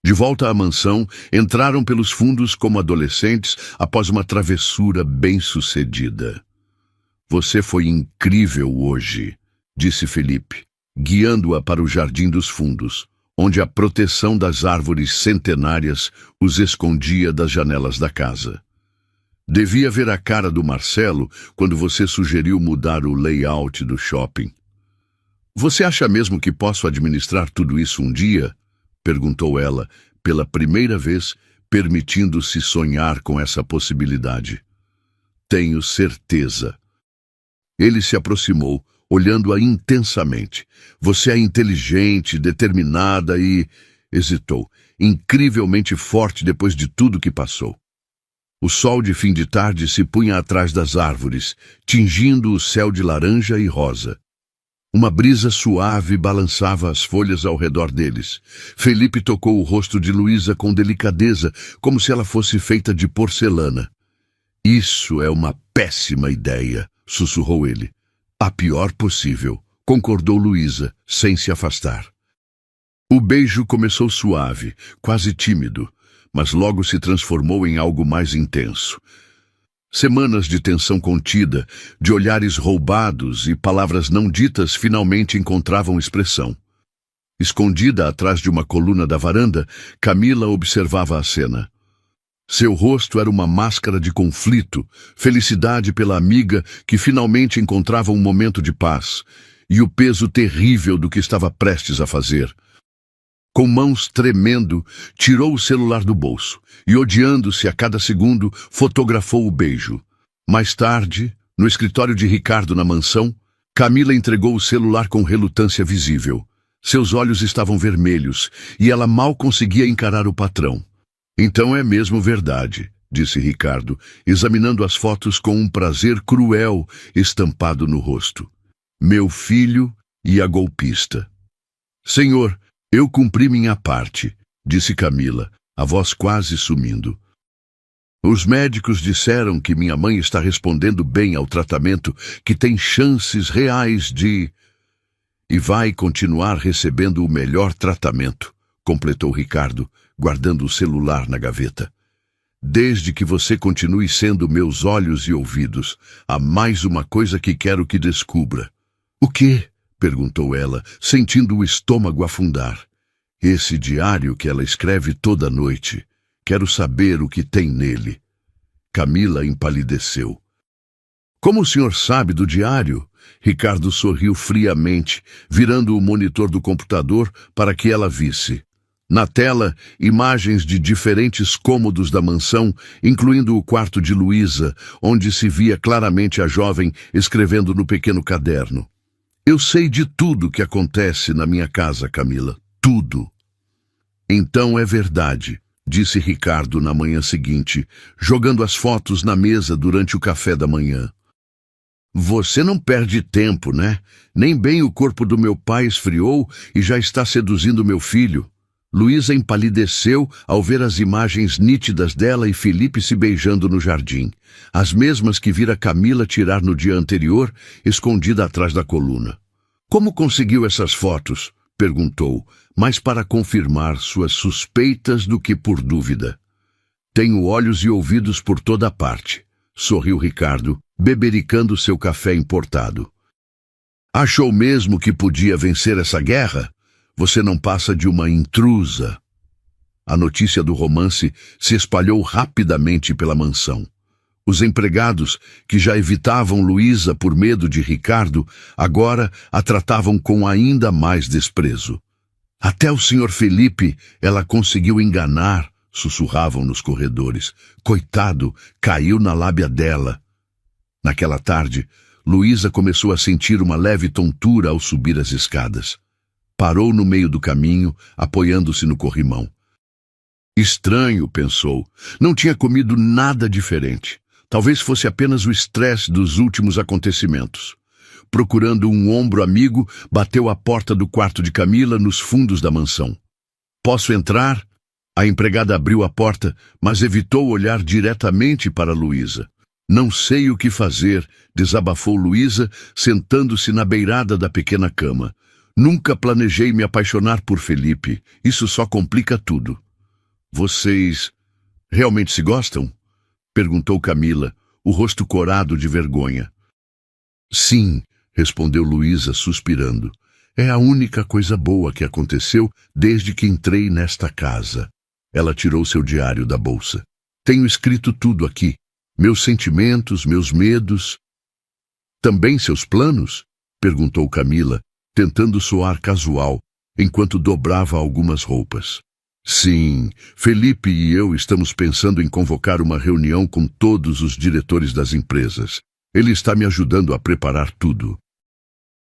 S1: De volta à mansão, entraram pelos fundos como adolescentes após uma travessura bem-sucedida. Você foi incrível hoje, disse Felipe, guiando-a para o jardim dos fundos, onde a proteção das árvores centenárias os escondia das janelas da casa. Devia ver a cara do Marcelo quando você sugeriu mudar o layout do shopping. Você acha mesmo que posso administrar tudo isso um dia? Perguntou ela, pela primeira vez, permitindo-se sonhar com essa possibilidade. Tenho certeza. Ele se aproximou, olhando-a intensamente. Você é inteligente, determinada e... hesitou, incrivelmente forte depois de tudo que passou. O sol de fim de tarde se punha atrás das árvores, tingindo o céu de laranja e rosa. Uma brisa suave balançava as folhas ao redor deles. Felipe tocou o rosto de Luísa com delicadeza, como se ela fosse feita de porcelana. Isso é uma péssima ideia, sussurrou ele. A pior possível, concordou Luísa, sem se afastar. O beijo começou suave, quase tímido, mas logo se transformou em algo mais intenso. Semanas de tensão contida, de olhares roubados e palavras não ditas finalmente encontravam expressão. Escondida atrás de uma coluna da varanda, Camila observava a cena. Seu rosto era uma máscara de conflito, felicidade pela amiga que finalmente encontrava um momento de paz, e o peso terrível do que estava prestes a fazer. Com mãos tremendo, tirou o celular do bolso e, odiando-se a cada segundo, fotografou o beijo. Mais tarde, no escritório de Ricardo na mansão, Camila entregou o celular com relutância visível. Seus olhos estavam vermelhos e ela mal conseguia encarar o patrão. Então é mesmo verdade, disse Ricardo, examinando as fotos com um prazer cruel estampado no rosto. Meu filho e a golpista. Senhor, eu cumpri minha parte, disse Camila, a voz quase sumindo. Os médicos disseram que minha mãe está respondendo bem ao tratamento, que tem chances reais de... E vai continuar recebendo o melhor tratamento, completou Ricardo, guardando o celular na gaveta. Desde que você continue sendo meus olhos e ouvidos, há mais uma coisa que quero que descubra. O quê? Perguntou ela, sentindo o estômago afundar. Esse diário que ela escreve toda noite. Quero saber o que tem nele. Camila empalideceu. Como o senhor sabe do diário? Ricardo sorriu friamente, virando o monitor do computador para que ela visse. Na tela, imagens de diferentes cômodos da mansão, incluindo o quarto de Luísa, onde se via claramente a jovem escrevendo no pequeno caderno. Eu sei de tudo que acontece na minha casa, Camila. Tudo. Então é verdade, disse Ricardo na manhã seguinte, jogando as fotos na mesa durante o café da manhã. Você não perde tempo, né? Nem bem o corpo do meu pai esfriou e já está seduzindo meu filho. Luísa empalideceu ao ver as imagens nítidas dela e Felipe se beijando no jardim, as mesmas que vira Camila tirar no dia anterior, escondida atrás da coluna. Como conseguiu essas fotos? Perguntou, mais para confirmar suas suspeitas do que por dúvida. Tenho olhos e ouvidos por toda parte, sorriu Ricardo, bebericando seu café importado. Achou mesmo que podia vencer essa guerra? Você não passa de uma intrusa. A notícia do romance se espalhou rapidamente pela mansão. Os empregados, que já evitavam Luísa por medo de Ricardo, agora a tratavam com ainda mais desprezo. Até o senhor Felipe ela conseguiu enganar, sussurravam nos corredores. Coitado, caiu na lábia dela. Naquela tarde, Luísa começou a sentir uma leve tontura ao subir as escadas. Parou no meio do caminho, apoiando-se no corrimão. Estranho, pensou. Não tinha comido nada diferente. Talvez fosse apenas o estresse dos últimos acontecimentos. Procurando um ombro amigo, bateu à porta do quarto de Camila nos fundos da mansão. Posso entrar? A empregada abriu a porta, mas evitou olhar diretamente para Luísa. Não sei o que fazer, desabafou Luísa, sentando-se na beirada da pequena cama. Nunca planejei me apaixonar por Felipe. Isso só complica tudo. Vocês realmente se gostam? Perguntou Camila, o rosto corado de vergonha. Sim, respondeu Luísa, suspirando. É a única coisa boa que aconteceu desde que entrei nesta casa. Ela tirou seu diário da bolsa. Tenho escrito tudo aqui. Meus sentimentos, meus medos. Também seus planos? Perguntou Camila, tentando soar casual, enquanto dobrava algumas roupas. Sim, Felipe e eu estamos pensando em convocar uma reunião com todos os diretores das empresas. Ele está me ajudando a preparar tudo.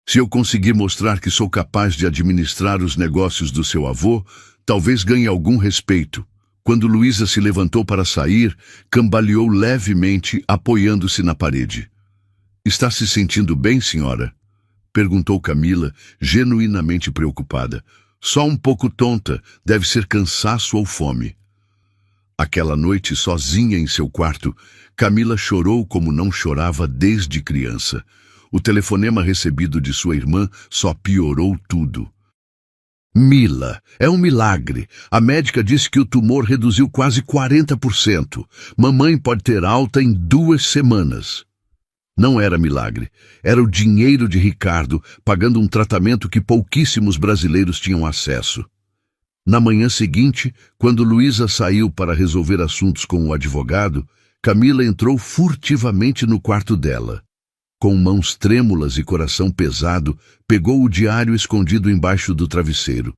S1: Se eu conseguir mostrar que sou capaz de administrar os negócios do seu avô, talvez ganhe algum respeito. Quando Luísa se levantou para sair, cambaleou levemente, apoiando-se na parede. Está se sentindo bem, senhora? Perguntou Camila, genuinamente preocupada. Só um pouco tonta, deve ser cansaço ou fome. Aquela noite, sozinha em seu quarto, Camila chorou como não chorava desde criança. O telefonema recebido de sua irmã só piorou tudo. Mila, é um milagre. A médica disse que o tumor reduziu quase 40%. Mamãe pode ter alta em 2 semanas. Não era milagre. Era o dinheiro de Ricardo pagando um tratamento que pouquíssimos brasileiros tinham acesso. Na manhã seguinte, quando Luísa saiu para resolver assuntos com o advogado, Camila entrou furtivamente no quarto dela. Com mãos trêmulas e coração pesado, pegou o diário escondido embaixo do travesseiro.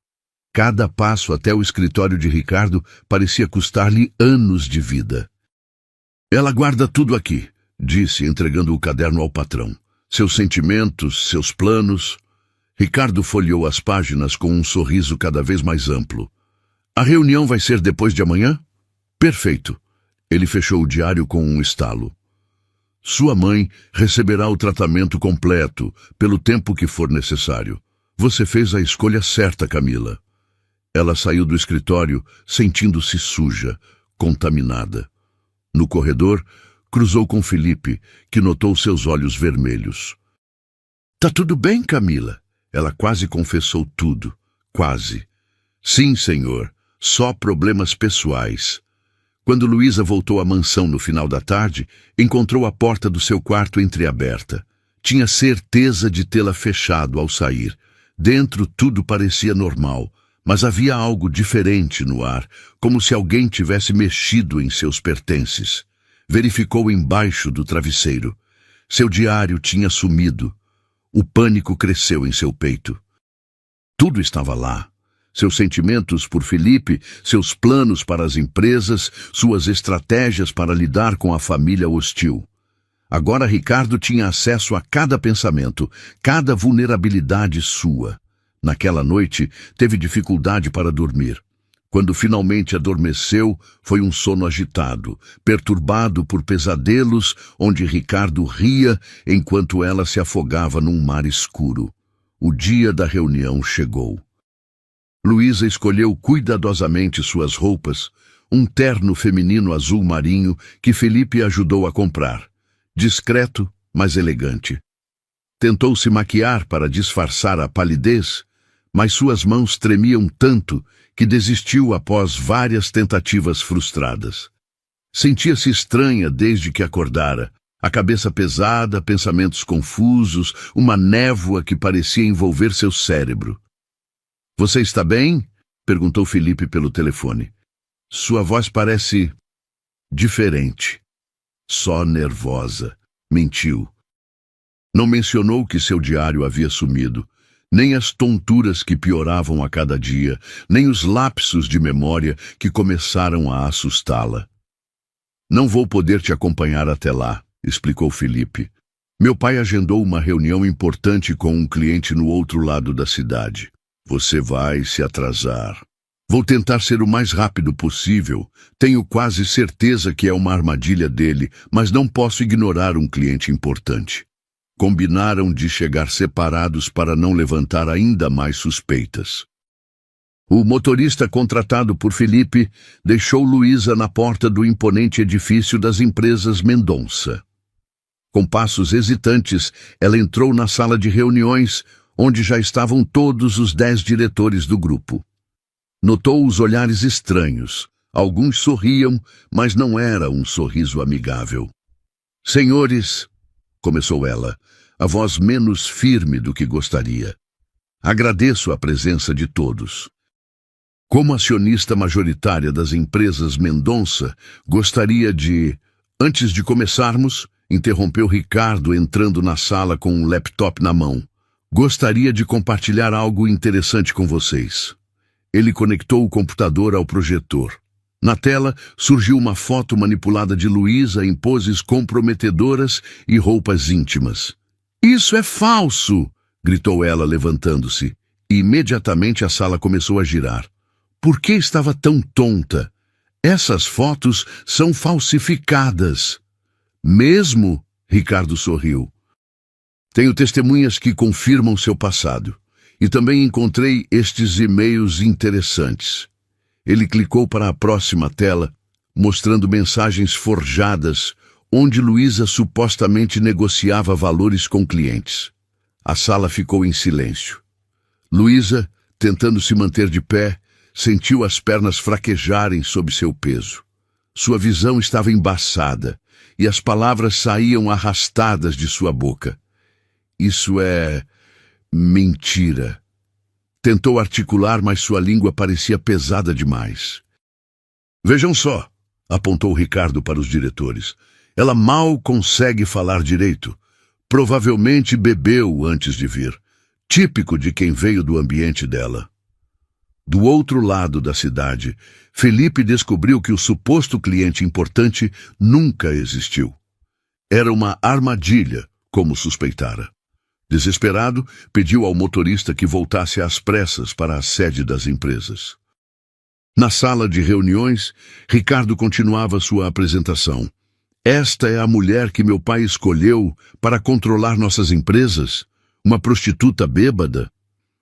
S1: Cada passo até o escritório de Ricardo parecia custar-lhe anos de vida. Ela guarda tudo aqui, disse, entregando o caderno ao patrão. Seus sentimentos, seus planos. Ricardo folheou as páginas com um sorriso cada vez mais amplo. A reunião vai ser depois de amanhã? Perfeito. Ele fechou o diário com um estalo. Sua mãe receberá o tratamento completo, pelo tempo que for necessário. Você fez a escolha certa, Camila. Ela saiu do escritório, sentindo-se suja, contaminada. No corredor, cruzou com Felipe, que notou seus olhos vermelhos. Tá tudo bem, Camila? Ela quase confessou tudo. Quase. Sim, senhor. Só problemas pessoais. Quando Luísa voltou à mansão no final da tarde, encontrou a porta do seu quarto entreaberta. Tinha certeza de tê-la fechado ao sair. Dentro tudo parecia normal, mas havia algo diferente no ar, como se alguém tivesse mexido em seus pertences. Verificou embaixo do travesseiro. Seu diário tinha sumido. O pânico cresceu em seu peito. Tudo estava lá. Seus sentimentos por Felipe, seus planos para as empresas, suas estratégias para lidar com a família hostil. Agora Ricardo tinha acesso a cada pensamento, cada vulnerabilidade sua. Naquela noite, teve dificuldade para dormir. Quando finalmente adormeceu, foi um sono agitado, perturbado por pesadelos onde Ricardo ria enquanto ela se afogava num mar escuro. O dia da reunião chegou. Luísa escolheu cuidadosamente suas roupas, um terno feminino azul marinho que Felipe ajudou a comprar. Discreto, mas elegante. Tentou se maquiar para disfarçar a palidez, mas suas mãos tremiam tanto que desistiu após várias tentativas frustradas. Sentia-se estranha desde que acordara, a cabeça pesada, pensamentos confusos, uma névoa que parecia envolver seu cérebro. Você está bem? Perguntou Felipe pelo telefone. Sua voz parece diferente. Só nervosa. Mentiu. Não mencionou que seu diário havia sumido, nem as tonturas que pioravam a cada dia, nem os lapsos de memória que começaram a assustá-la. Não vou poder te acompanhar até lá, explicou Felipe. Meu pai agendou uma reunião importante com um cliente no outro lado da cidade. Você vai se atrasar. Vou tentar ser o mais rápido possível. Tenho quase certeza que é uma armadilha dele, mas não posso ignorar um cliente importante. Combinaram de chegar separados para não levantar ainda mais suspeitas. O motorista contratado por Felipe deixou Luísa na porta do imponente edifício das empresas Mendonça. Com passos hesitantes, ela entrou na sala de reuniões, onde já estavam todos os 10 diretores do grupo. Notou os olhares estranhos. Alguns sorriam, mas não era um sorriso amigável. Senhores, começou ela, a voz menos firme do que gostaria. Agradeço a presença de todos. Como acionista majoritária das empresas Mendonça, gostaria de... Antes de começarmos, interrompeu Ricardo entrando na sala com um laptop na mão. Gostaria de compartilhar algo interessante com vocês. Ele conectou o computador ao projetor. Na tela, surgiu uma foto manipulada de Luísa em poses comprometedoras e roupas íntimas. "Isso é falso!" gritou ela, levantando-se. E imediatamente a sala começou a girar. Por que estava tão tonta? Essas fotos são falsificadas. Mesmo? Ricardo sorriu. Tenho testemunhas que confirmam seu passado. E também encontrei estes e-mails interessantes. Ele clicou para a próxima tela, mostrando mensagens forjadas, onde Luísa supostamente negociava valores com clientes. A sala ficou em silêncio. Luísa, tentando se manter de pé, sentiu as pernas fraquejarem sob seu peso. Sua visão estava embaçada, e as palavras saíam arrastadas de sua boca. Isso é... mentira. Tentou articular, mas sua língua parecia pesada demais. Vejam só, apontou Ricardo para os diretores. Ela mal consegue falar direito. Provavelmente bebeu antes de vir. Típico de quem veio do ambiente dela. Do outro lado da cidade, Felipe descobriu que o suposto cliente importante nunca existiu. Era uma armadilha, como suspeitara. Desesperado, pediu ao motorista que voltasse às pressas para a sede das empresas. Na sala de reuniões, Ricardo continuava sua apresentação. Esta é a mulher que meu pai escolheu para controlar nossas empresas? Uma prostituta bêbada?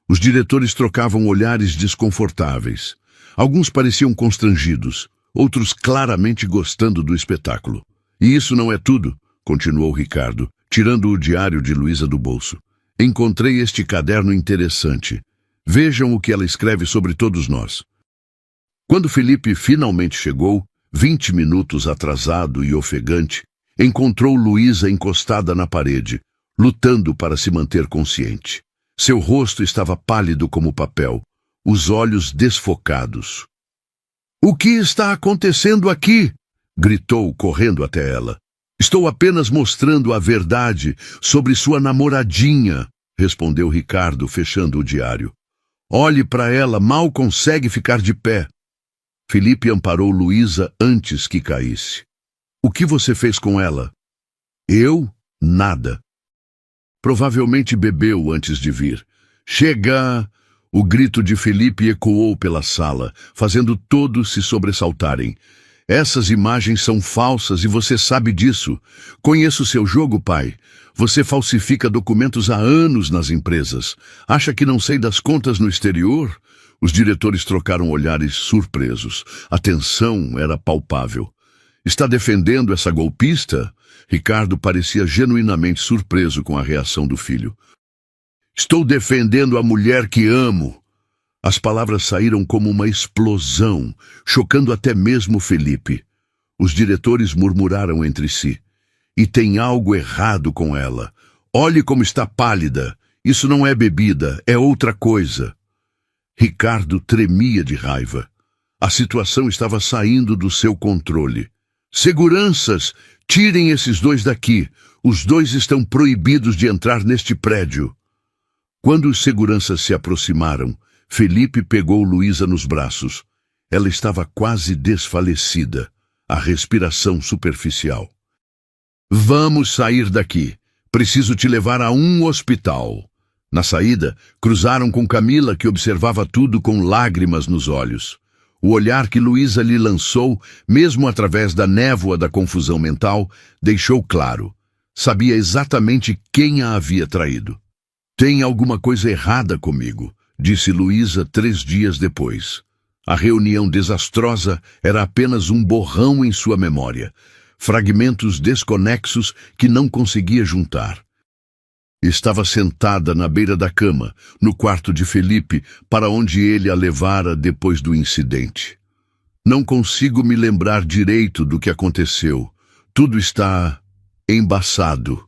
S1: Os diretores trocavam olhares desconfortáveis. Alguns pareciam constrangidos, outros claramente gostando do espetáculo. E isso não é tudo, continuou Ricardo, tirando o diário de Luísa do bolso. Encontrei este caderno interessante. Vejam o que ela escreve sobre todos nós. Quando Felipe finalmente chegou, 20 minutos atrasado e ofegante, encontrou Luísa encostada na parede, lutando para se manter consciente. Seu rosto estava pálido como papel, os olhos desfocados. "O que está acontecendo aqui?" gritou, correndo até ela. "Estou apenas mostrando a verdade sobre sua namoradinha", respondeu Ricardo, fechando o diário. "Olhe para ela, mal consegue ficar de pé." Felipe amparou Luísa antes que caísse. "O que você fez com ela?" "Eu? Nada." "Provavelmente bebeu antes de vir." "Chega!" O grito de Felipe ecoou pela sala, fazendo todos se sobressaltarem. "Essas imagens são falsas e você sabe disso. Conheço seu jogo, pai. Você falsifica documentos há anos nas empresas. Acha que não sei das contas no exterior?" Os diretores trocaram olhares surpresos. A tensão era palpável. "Está defendendo essa golpista?" Ricardo parecia genuinamente surpreso com a reação do filho. "Estou defendendo a mulher que amo." As palavras saíram como uma explosão, chocando até mesmo Felipe. Os diretores murmuraram entre si. "E tem algo errado com ela. Olhe como está pálida. Isso não é bebida, é outra coisa." Ricardo tremia de raiva. A situação estava saindo do seu controle. "Seguranças, tirem esses dois daqui. Os dois estão proibidos de entrar neste prédio." Quando os seguranças se aproximaram, Felipe pegou Luísa nos braços. Ela estava quase desfalecida, a respiração superficial. "Vamos sair daqui. Preciso te levar a um hospital." Na saída, cruzaram com Camila, que observava tudo com lágrimas nos olhos. O olhar que Luísa lhe lançou, mesmo através da névoa da confusão mental, deixou claro. Sabia exatamente quem a havia traído. "Tem alguma coisa errada comigo", disse Luísa 3 dias depois. A reunião desastrosa era apenas um borrão em sua memória, fragmentos desconexos que não conseguia juntar. Estava sentada na beira da cama, no quarto de Felipe, para onde ele a levara depois do incidente. "Não consigo me lembrar direito do que aconteceu. Tudo está embaçado."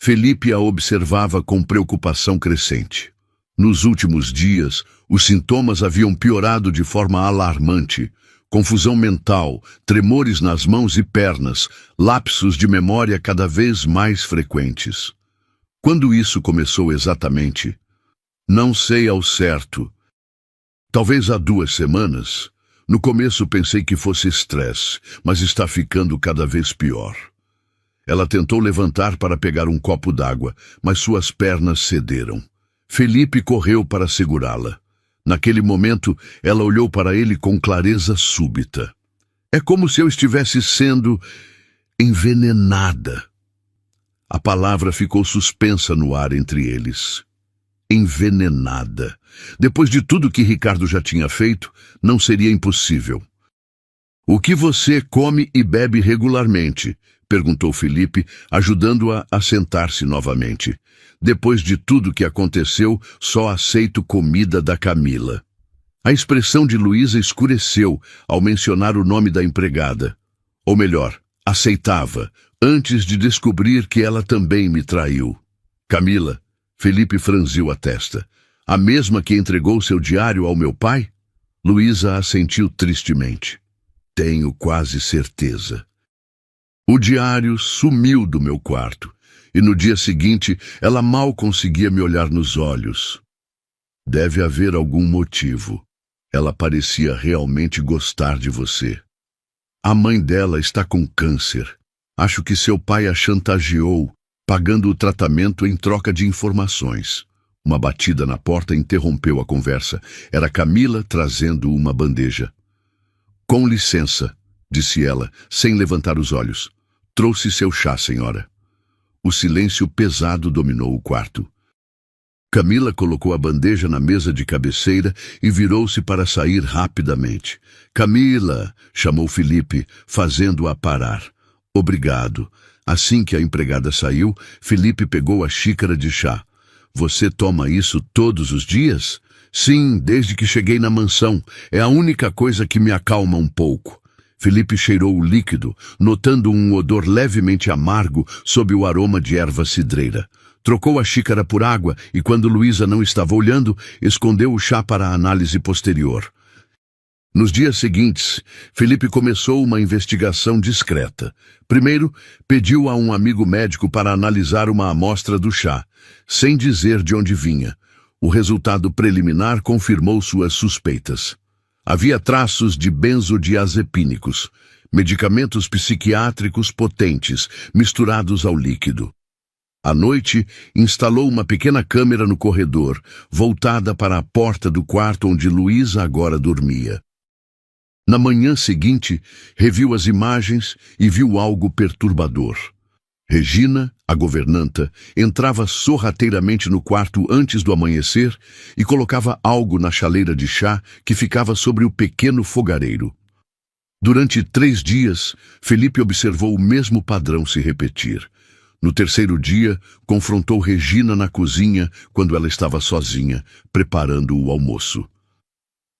S1: Felipe a observava com preocupação crescente. Nos últimos dias, os sintomas haviam piorado de forma alarmante. Confusão mental, tremores nas mãos e pernas, lapsos de memória cada vez mais frequentes. Quando isso começou exatamente? Não sei ao certo. Talvez há 2 semanas. No começo pensei que fosse estresse, mas está ficando cada vez pior. Ela tentou levantar para pegar um copo d'água, mas suas pernas cederam. Felipe correu para segurá-la. Naquele momento, ela olhou para ele com clareza súbita. É como se eu estivesse sendo envenenada. A palavra ficou suspensa no ar entre eles. Envenenada. Depois de tudo que Ricardo já tinha feito, não seria impossível. O que você come e bebe regularmente? Perguntou Felipe, ajudando-a a sentar-se novamente. Depois de tudo que aconteceu, só aceito comida da Camila. A expressão de Luísa escureceu ao mencionar o nome da empregada. Ou melhor, aceitava, antes de descobrir que ela também me traiu. Camila, Felipe franziu a testa. A mesma que entregou seu diário ao meu pai? Luísa assentiu tristemente. Tenho quase certeza. O diário sumiu do meu quarto, e no dia seguinte ela mal conseguia me olhar nos olhos. Deve haver algum motivo. Ela parecia realmente gostar de você. A mãe dela está com câncer. Acho que seu pai a chantageou, pagando o tratamento em troca de informações. Uma batida na porta interrompeu a conversa. Era Camila trazendo uma bandeja. Com licença, disse ela, sem levantar os olhos. Trouxe seu chá, senhora. O silêncio pesado dominou o quarto. Camila colocou a bandeja na mesa de cabeceira e virou-se para sair rapidamente. Camila, chamou Felipe, fazendo-a parar. Obrigado. Assim que a empregada saiu, Felipe pegou a xícara de chá. Você toma isso todos os dias? Sim, desde que cheguei na mansão. É a única coisa que me acalma um pouco. Felipe cheirou o líquido, notando um odor levemente amargo sob o aroma de erva cidreira. Trocou a xícara por água e, quando Luísa não estava olhando, escondeu o chá para a análise posterior. Nos dias seguintes, Felipe começou uma investigação discreta. Primeiro, pediu a um amigo médico para analisar uma amostra do chá, sem dizer de onde vinha. O resultado preliminar confirmou suas suspeitas. Havia traços de benzodiazepínicos, medicamentos psiquiátricos potentes, misturados ao líquido. À noite, instalou uma pequena câmera no corredor, voltada para a porta do quarto onde Luísa agora dormia. Na manhã seguinte, reviu as imagens e viu algo perturbador. Regina, a governanta, entrava sorrateiramente no quarto antes do amanhecer e colocava algo na chaleira de chá que ficava sobre o pequeno fogareiro. Durante 3 dias, Felipe observou o mesmo padrão se repetir. No 3º dia, confrontou Regina na cozinha quando ela estava sozinha, preparando o almoço.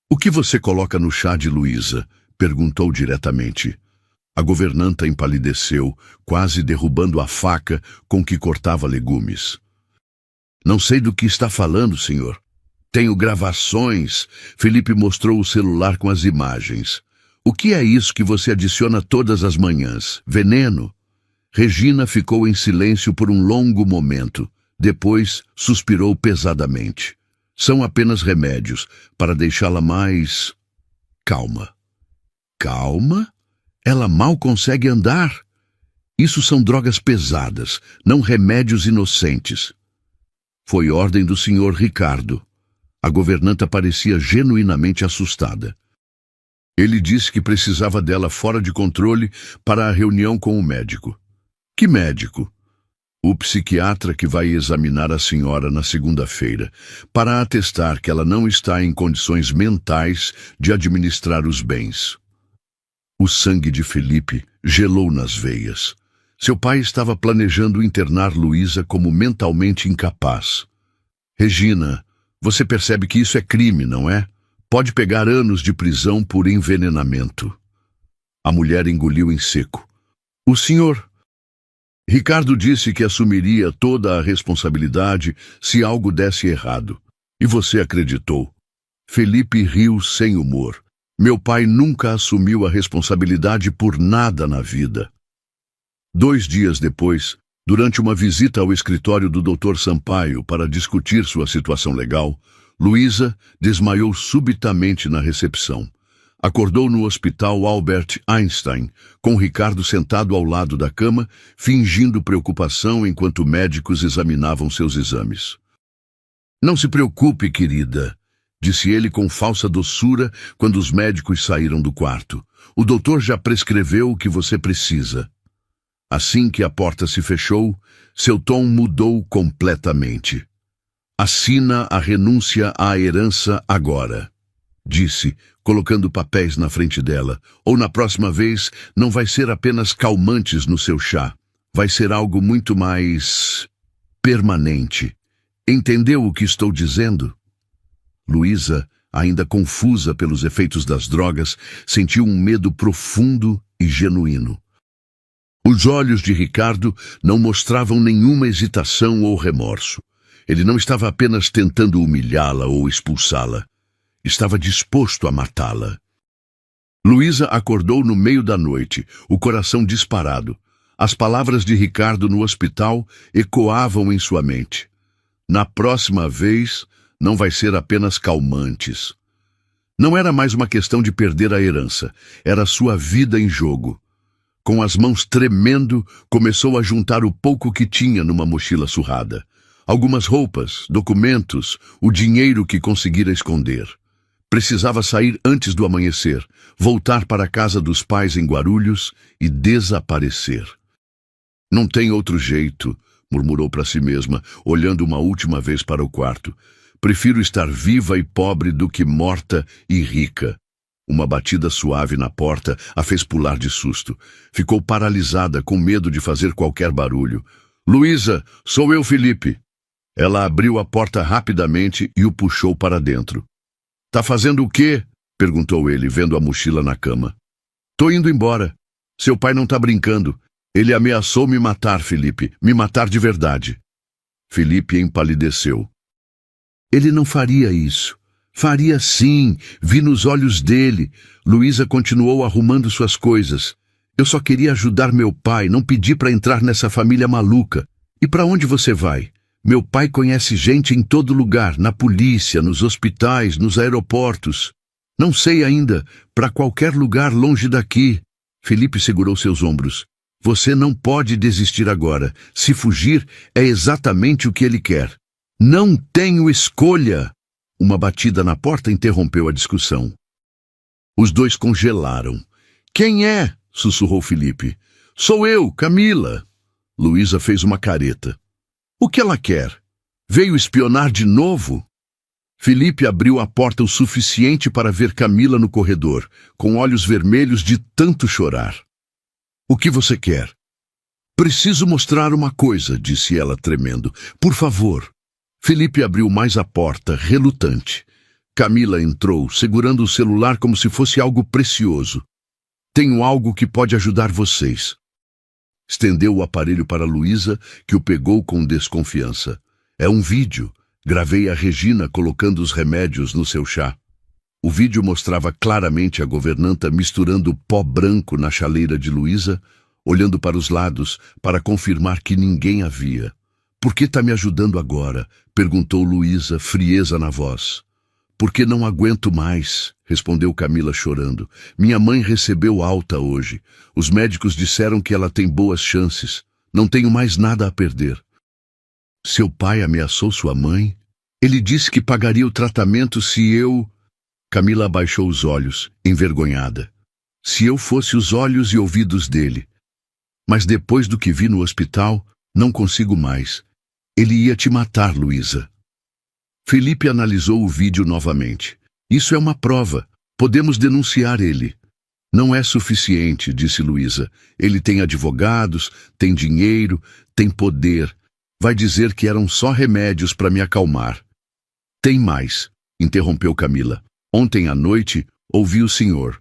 S1: O que você coloca no chá de Luísa? Perguntou diretamente. A governanta empalideceu, quase derrubando a faca com que cortava legumes. Não sei do que está falando, senhor. Tenho gravações. Felipe mostrou o celular com as imagens. O que é isso que você adiciona todas as manhãs? Veneno? Regina ficou em silêncio por um longo momento. Depois, suspirou pesadamente. São apenas remédios, para deixá-la mais... calma. Calma? Ela mal consegue andar. Isso são drogas pesadas, não remédios inocentes. Foi ordem do senhor Ricardo. A governanta parecia genuinamente assustada. Ele disse que precisava dela fora de controle para a reunião com o médico. Que médico? O psiquiatra que vai examinar a senhora na segunda-feira, para atestar que ela não está em condições mentais de administrar os bens. O sangue de Felipe gelou nas veias. Seu pai estava planejando internar Luísa como mentalmente incapaz. Regina, você percebe que isso é crime, não é? Pode pegar anos de prisão por envenenamento. A mulher engoliu em seco. O senhor... Ricardo disse que assumiria toda a responsabilidade se algo desse errado. E você acreditou? Felipe riu sem humor. Meu pai nunca assumiu a responsabilidade por nada na vida. 2 dias depois, durante uma visita ao escritório do Dr. Sampaio para discutir sua situação legal, Luísa desmaiou subitamente na recepção. Acordou no hospital Albert Einstein, com Ricardo sentado ao lado da cama, fingindo preocupação enquanto médicos examinavam seus exames. Não se preocupe, querida, disse ele com falsa doçura quando os médicos saíram do quarto. O doutor já prescreveu o que você precisa. Assim que a porta se fechou, seu tom mudou completamente. Assina a renúncia à herança agora, disse, colocando papéis na frente dela. Ou na próxima vez, não vai ser apenas calmantes no seu chá. Vai ser algo muito mais permanente. Entendeu o que estou dizendo? Luísa, ainda confusa pelos efeitos das drogas, sentiu um medo profundo e genuíno. Os olhos de Ricardo não mostravam nenhuma hesitação ou remorso. Ele não estava apenas tentando humilhá-la ou expulsá-la. Estava disposto a matá-la. Luísa acordou no meio da noite, o coração disparado. As palavras de Ricardo no hospital ecoavam em sua mente. Na próxima vez, não vai ser apenas calmantes. Não era mais uma questão de perder a herança, era sua vida em jogo. Com as mãos tremendo, começou a juntar o pouco que tinha numa mochila surrada. Algumas roupas, documentos, o dinheiro que conseguira esconder. Precisava sair antes do amanhecer, voltar para a casa dos pais em Guarulhos e desaparecer. Não tem outro jeito, murmurou para si mesma, olhando uma última vez para o quarto. Prefiro estar viva e pobre do que morta e rica. Uma batida suave na porta a fez pular de susto. Ficou paralisada, com medo de fazer qualquer barulho. Luísa, sou eu, Felipe. Ela abriu a porta rapidamente e o puxou para dentro. Tá fazendo o quê? Perguntou ele, vendo a mochila na cama. Tô indo embora. Seu pai não tá brincando. Ele ameaçou me matar, Felipe. Me matar de verdade. Felipe empalideceu. Ele não faria isso. Faria sim, vi nos olhos dele. Luísa continuou arrumando suas coisas. Eu só queria ajudar meu pai, não pedi para entrar nessa família maluca. E para onde você vai? Meu pai conhece gente em todo lugar, na polícia, nos hospitais, nos aeroportos. Não sei ainda, para qualquer lugar longe daqui. Felipe segurou seus ombros. Você não pode desistir agora. Se fugir, é exatamente o que ele quer. Não tenho escolha! Uma batida na porta interrompeu a discussão. Os dois congelaram. Quem é? Sussurrou Felipe. Sou eu, Camila. Luísa fez uma careta. O que ela quer? Veio espionar de novo? Felipe abriu a porta o suficiente para ver Camila no corredor, com olhos vermelhos de tanto chorar. O que você quer? Preciso mostrar uma coisa, disse ela tremendo. Por favor. Felipe abriu mais a porta, relutante. Camila entrou, segurando o celular como se fosse algo precioso. Tenho algo que pode ajudar vocês. Estendeu o aparelho para Luísa, que o pegou com desconfiança. É um vídeo. Gravei a Regina colocando os remédios no seu chá. O vídeo mostrava claramente a governanta misturando pó branco na chaleira de Luísa, olhando para os lados para confirmar que ninguém havia. Por que está me ajudando agora? Perguntou Luísa, frieza na voz. Porque não aguento mais, respondeu Camila chorando. Minha mãe recebeu alta hoje. Os médicos disseram que ela tem boas chances. Não tenho mais nada a perder. Seu pai ameaçou sua mãe? Ele disse que pagaria o tratamento se eu... Camila abaixou os olhos, envergonhada. Se eu fosse os olhos e ouvidos dele. Mas depois do que vi no hospital, não consigo mais. Ele ia te matar, Luísa. Felipe analisou o vídeo novamente. Isso é uma prova. Podemos denunciar ele. Não é suficiente, disse Luísa. Ele tem advogados, tem dinheiro, tem poder. Vai dizer que eram só remédios para me acalmar. Tem mais, interrompeu Camila. Ontem à noite, ouvi o senhor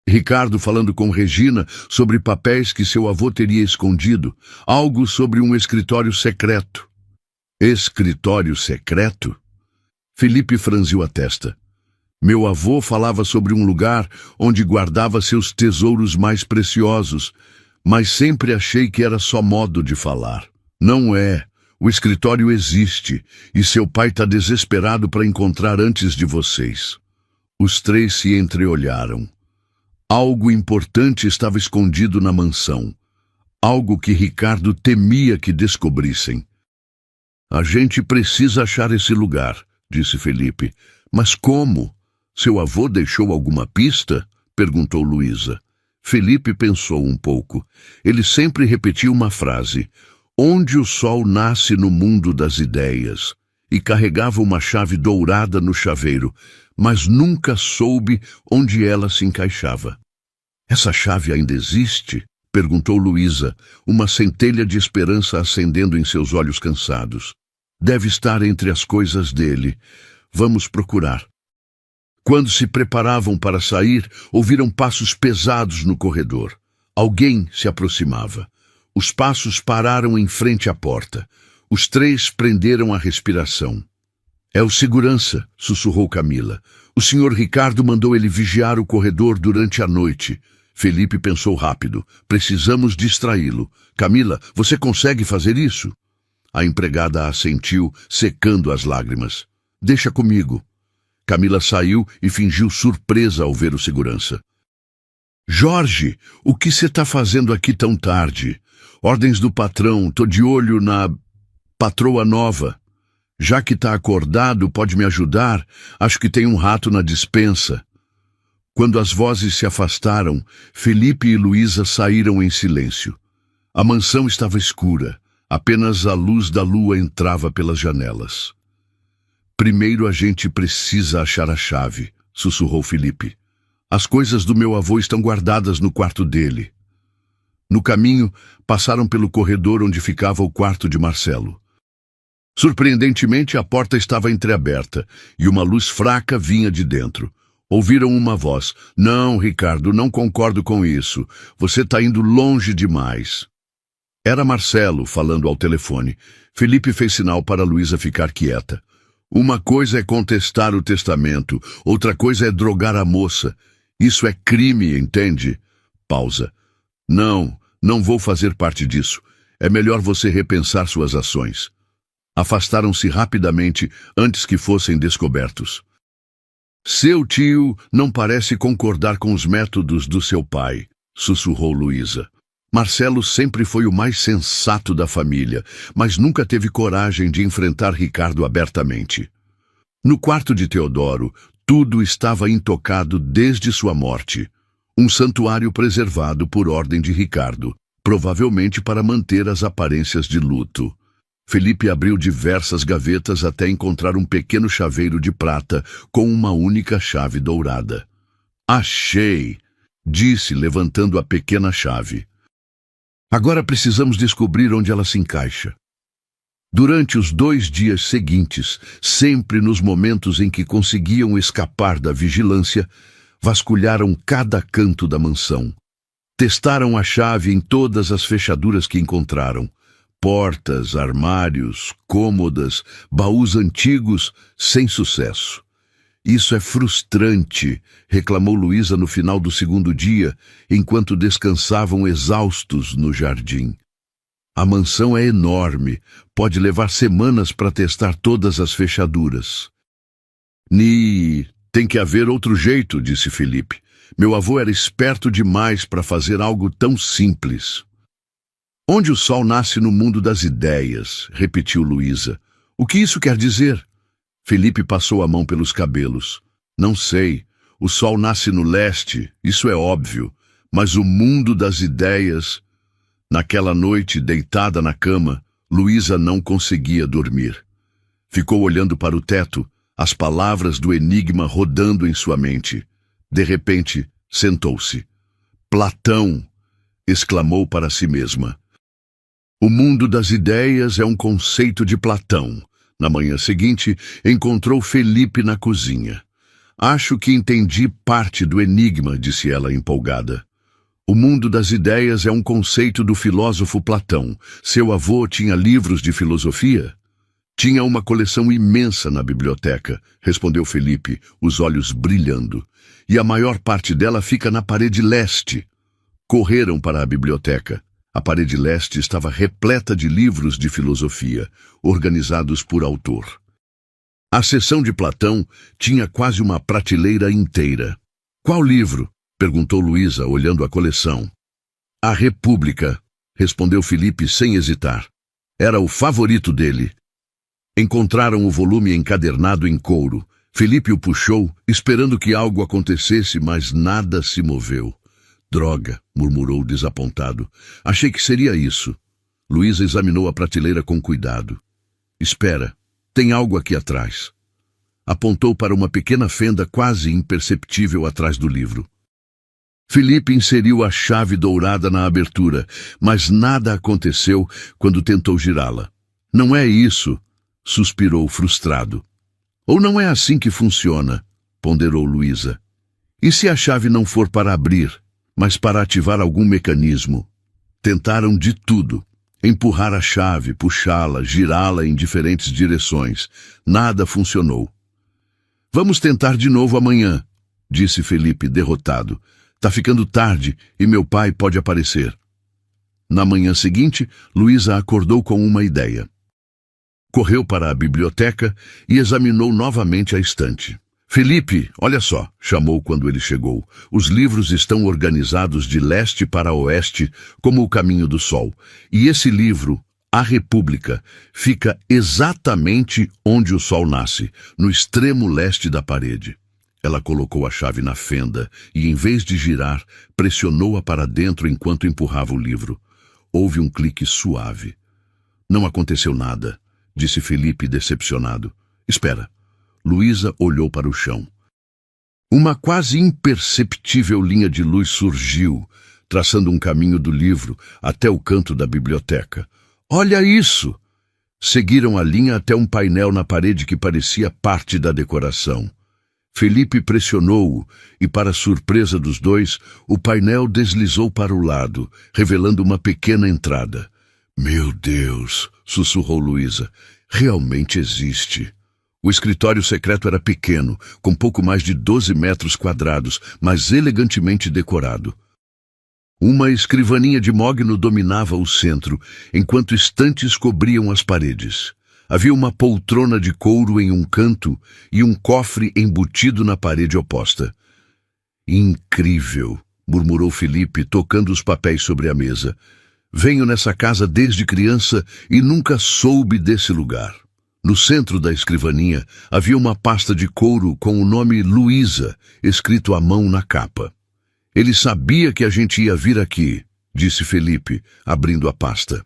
S1: Ricardo falando com Regina sobre papéis que seu avô teria escondido, algo sobre um escritório secreto. Escritório secreto? Felipe franziu a testa. Meu avô falava sobre um lugar onde guardava seus tesouros mais preciosos, mas sempre achei que era só modo de falar. Não é. O escritório existe, e seu pai está desesperado para encontrar antes de vocês. Os três se entreolharam. Algo importante estava escondido na mansão. Algo que Ricardo temia que descobrissem. A gente precisa achar esse lugar, disse Felipe. Mas como? Seu avô deixou alguma pista? Perguntou Luísa. Felipe pensou um pouco. Ele sempre repetia uma frase: onde o sol nasce no mundo das ideias, e carregava uma chave dourada no chaveiro, mas nunca soube onde ela se encaixava. Essa chave ainda existe? Perguntou Luísa, uma centelha de esperança acendendo em seus olhos cansados. Deve estar entre as coisas dele. Vamos procurar. Quando se preparavam para sair, ouviram passos pesados no corredor. Alguém se aproximava. Os passos pararam em frente à porta. Os três prenderam a respiração. É o segurança, sussurrou Camila. O senhor Ricardo mandou ele vigiar o corredor durante a noite. Felipe pensou rápido. Precisamos distraí-lo. Camila, você consegue fazer isso? A empregada assentiu, secando as lágrimas. Deixa comigo. Camila saiu e fingiu surpresa ao ver o segurança. Jorge, o que você está fazendo aqui tão tarde? Ordens do patrão, tô de olho na patroa nova. Já que está acordado, pode me ajudar? Acho que tem um rato na despensa. Quando as vozes se afastaram, Felipe e Luísa saíram em silêncio. A mansão estava escura. Apenas a luz da lua entrava pelas janelas. Primeiro a gente precisa achar a chave, sussurrou Felipe. As coisas do meu avô estão guardadas no quarto dele. No caminho, passaram pelo corredor onde ficava o quarto de Marcelo. Surpreendentemente, a porta estava entreaberta e uma luz fraca vinha de dentro. Ouviram uma voz. Não, Ricardo, não concordo com isso. Você está indo longe demais. Era Marcelo falando ao telefone. Felipe fez sinal para Luísa ficar quieta. Uma coisa é contestar o testamento, outra coisa é drogar a moça. Isso é crime, entende? Pausa. Não vou fazer parte disso. É melhor você repensar suas ações. Afastaram-se rapidamente antes que fossem descobertos. Seu tio não parece concordar com os métodos do seu pai, sussurrou Luísa. Marcelo sempre foi o mais sensato da família, mas nunca teve coragem de enfrentar Ricardo abertamente. No quarto de Teodoro, tudo estava intocado desde sua morte. Um santuário preservado por ordem de Ricardo, provavelmente para manter as aparências de luto. Felipe abriu diversas gavetas até encontrar um pequeno chaveiro de prata com uma única chave dourada. Achei! Disse, levantando a pequena chave. Agora precisamos descobrir onde ela se encaixa. Durante os 2 dias seguintes, sempre nos momentos em que conseguiam escapar da vigilância, vasculharam cada canto da mansão. Testaram a chave em todas as fechaduras que encontraram. Portas, armários, cômodas, baús antigos, sem sucesso. Isso é frustrante, reclamou Luísa no final do 2º dia, enquanto descansavam exaustos no jardim. A mansão é enorme, pode levar semanas para testar todas as fechaduras. Tem que haver outro jeito, disse Felipe. Meu avô era esperto demais para fazer algo tão simples. Onde o sol nasce no mundo das ideias, repetiu Luísa. O que isso quer dizer? Felipe passou a mão pelos cabelos. Não sei. O sol nasce no leste, isso é óbvio. Mas o mundo das ideias... Naquela noite, deitada na cama, Luísa não conseguia dormir. Ficou olhando para o teto, as palavras do enigma rodando em sua mente. De repente, sentou-se. Platão! Exclamou para si mesma. O mundo das ideias é um conceito de Platão. Na manhã seguinte, encontrou Felipe na cozinha. Acho que entendi parte do enigma, disse ela empolgada. O mundo das ideias é um conceito do filósofo Platão. Seu avô tinha livros de filosofia? Tinha uma coleção imensa na biblioteca, respondeu Felipe, os olhos brilhando. E a maior parte dela fica na parede leste. Correram para a biblioteca. A parede leste estava repleta de livros de filosofia, organizados por autor. A seção de Platão tinha quase uma prateleira inteira. Qual livro? Perguntou Luísa, olhando a coleção. A República, respondeu Felipe sem hesitar. Era o favorito dele. Encontraram o volume encadernado em couro. Felipe o puxou, esperando que algo acontecesse, mas nada se moveu. Droga, murmurou desapontado. Achei que seria isso. Luísa examinou a prateleira com cuidado. Espera, tem algo aqui atrás. Apontou para uma pequena fenda quase imperceptível atrás do livro. Felipe inseriu a chave dourada na abertura, mas nada aconteceu quando tentou girá-la. Não é isso, suspirou frustrado. Ou não é assim que funciona, ponderou Luísa. E se a chave não for para abrir, mas para ativar algum mecanismo? Tentaram de tudo. Empurrar a chave, puxá-la, girá-la em diferentes direções. Nada funcionou. Vamos tentar de novo amanhã, disse Felipe, derrotado. Tá ficando tarde e meu pai pode aparecer. Na manhã seguinte, Luísa acordou com uma ideia. Correu para a biblioteca e examinou novamente a estante. Felipe, olha só, chamou quando ele chegou. Os livros estão organizados de leste para oeste, como o caminho do sol. E esse livro, A República, fica exatamente onde o sol nasce, no extremo leste da parede. Ela colocou a chave na fenda e, em vez de girar, pressionou-a para dentro enquanto empurrava o livro. Houve um clique suave. Não aconteceu nada, disse Felipe decepcionado. Espera. Luísa olhou para o chão. Uma quase imperceptível linha de luz surgiu, traçando um caminho do livro até o canto da biblioteca. Olha isso! Seguiram a linha até um painel na parede que parecia parte da decoração. Felipe pressionou-o e, para surpresa dos dois, o painel deslizou para o lado, revelando uma pequena entrada. Meu Deus! Sussurrou Luísa. Realmente existe. O escritório secreto era pequeno, com pouco mais de 12 metros quadrados, mas elegantemente decorado. Uma escrivaninha de mogno dominava o centro, enquanto estantes cobriam as paredes. Havia uma poltrona de couro em um canto e um cofre embutido na parede oposta. Incrível, murmurou Felipe, tocando os papéis sobre a mesa. Venho nessa casa desde criança e nunca soube desse lugar. No centro da escrivaninha havia uma pasta de couro com o nome Luísa, escrito à mão na capa. Ele sabia que a gente ia vir aqui, disse Felipe, abrindo a pasta.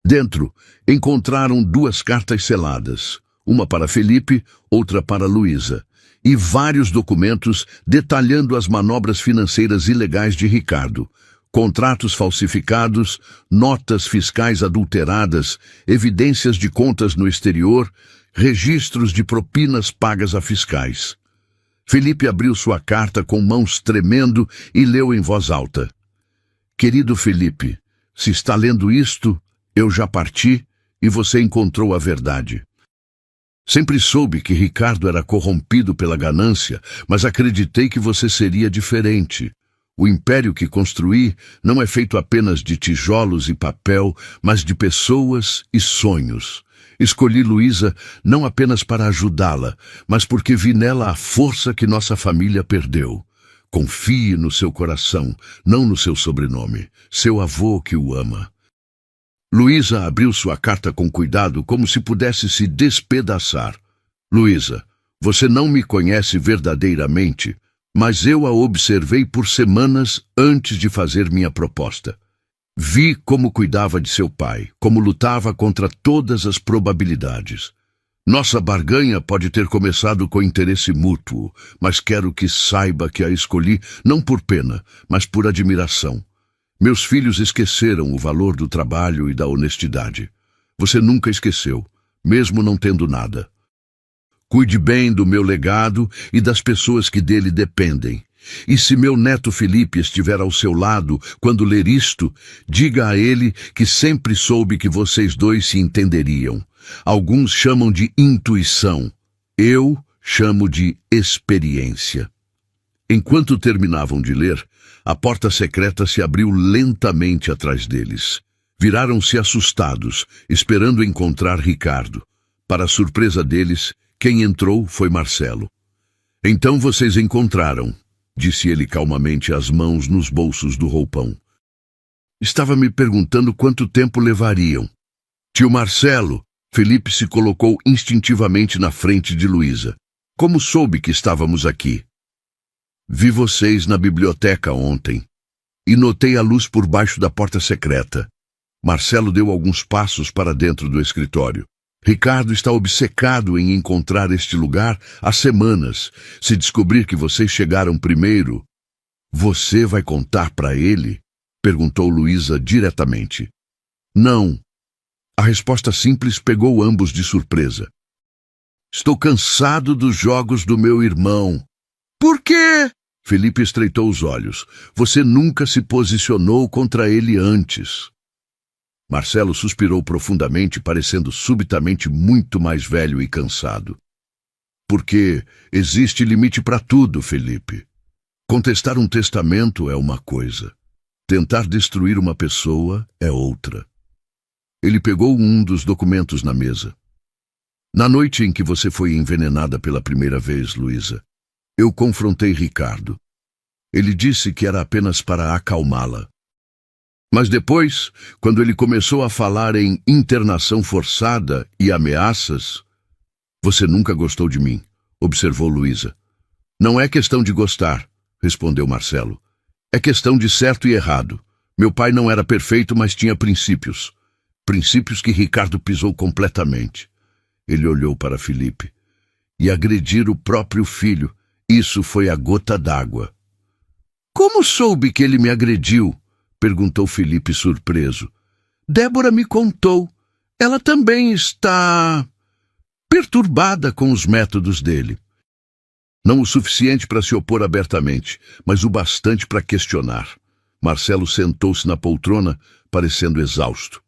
S1: Dentro, encontraram 2 cartas seladas, uma para Felipe, outra para Luísa, e vários documentos detalhando as manobras financeiras ilegais de Ricardo, contratos falsificados, notas fiscais adulteradas, evidências de contas no exterior, registros de propinas pagas a fiscais. Felipe abriu sua carta com mãos tremendo e leu em voz alta. Querido Felipe, se está lendo isto, eu já parti e você encontrou a verdade. Sempre soube que Ricardo era corrompido pela ganância, mas acreditei que você seria diferente. O império que construí não é feito apenas de tijolos e papel, mas de pessoas e sonhos. Escolhi Luísa não apenas para ajudá-la, mas porque vi nela a força que nossa família perdeu. Confie no seu coração, não no seu sobrenome, seu avô que o ama. Luísa abriu sua carta com cuidado, como se pudesse se despedaçar. Luísa, você não me conhece verdadeiramente, mas eu a observei por semanas antes de fazer minha proposta. Vi como cuidava de seu pai, como lutava contra todas as probabilidades. Nossa barganha pode ter começado com interesse mútuo, mas quero que saiba que a escolhi não por pena, mas por admiração. Meus filhos esqueceram o valor do trabalho e da honestidade. Você nunca esqueceu, mesmo não tendo nada. Cuide bem do meu legado e das pessoas que dele dependem. E se meu neto Felipe estiver ao seu lado quando ler isto, diga a ele que sempre soube que vocês dois se entenderiam. Alguns chamam de intuição. Eu chamo de experiência. Enquanto terminavam de ler, a porta secreta se abriu lentamente atrás deles. Viraram-se assustados, esperando encontrar Ricardo. Para a surpresa deles, quem entrou foi Marcelo. Então vocês encontraram, disse ele calmamente, as mãos nos bolsos do roupão. Estava me perguntando quanto tempo levariam. Tio Marcelo, Felipe se colocou instintivamente na frente de Luísa. Como soube que estávamos aqui? Vi vocês na biblioteca ontem e notei a luz por baixo da porta secreta. Marcelo deu alguns passos para dentro do escritório. Ricardo está obcecado em encontrar este lugar há semanas. Se descobrir que vocês chegaram primeiro, você vai contar para ele? Perguntou Luísa diretamente. Não. A resposta simples pegou ambos de surpresa. Estou cansado dos jogos do meu irmão. Por quê? Felipe estreitou os olhos. Você nunca se posicionou contra ele antes. Marcelo suspirou profundamente, parecendo subitamente muito mais velho e cansado. Porque existe limite para tudo, Felipe. Contestar um testamento é uma coisa. Tentar destruir uma pessoa é outra. Ele pegou um dos documentos na mesa. Na noite em que você foi envenenada pela primeira vez, Luísa, eu confrontei Ricardo. Ele disse que era apenas para acalmá-la. Mas depois, quando ele começou a falar em internação forçada e ameaças... Você nunca gostou de mim, observou Luísa. Não é questão de gostar, respondeu Marcelo. É questão de certo e errado. Meu pai não era perfeito, mas tinha princípios. Princípios que Ricardo pisou completamente. Ele olhou para Felipe. E agredir o próprio filho, isso foi a gota d'água. Como soube que ele me agrediu? Perguntou Felipe surpreso. Débora me contou. Ela também está perturbada com os métodos dele. Não o suficiente para se opor abertamente, mas o bastante para questionar. Marcelo sentou-se na poltrona, parecendo exausto.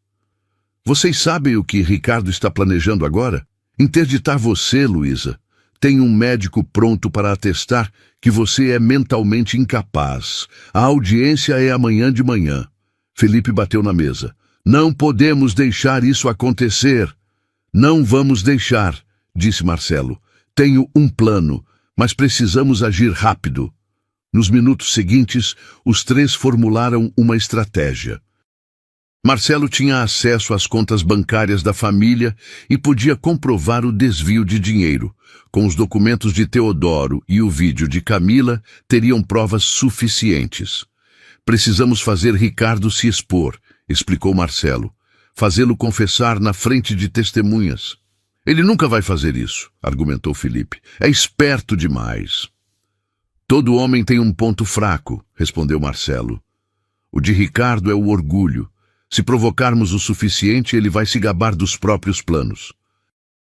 S1: Vocês sabem o que Ricardo está planejando agora? Interditar você, Luísa. Tem um médico pronto para atestar que você é mentalmente incapaz. A audiência é amanhã de manhã. Felipe bateu na mesa. Não podemos deixar isso acontecer. Não vamos deixar, disse Marcelo. Tenho um plano, mas precisamos agir rápido. Nos minutos seguintes, os três formularam uma estratégia. Marcelo tinha acesso às contas bancárias da família e podia comprovar o desvio de dinheiro. Com os documentos de Teodoro e o vídeo de Camila, teriam provas suficientes. Precisamos fazer Ricardo se expor, explicou Marcelo. Fazê-lo confessar na frente de testemunhas. Ele nunca vai fazer isso, argumentou Felipe. É esperto demais. Todo homem tem um ponto fraco, respondeu Marcelo. O de Ricardo é o orgulho. Se provocarmos o suficiente, ele vai se gabar dos próprios planos.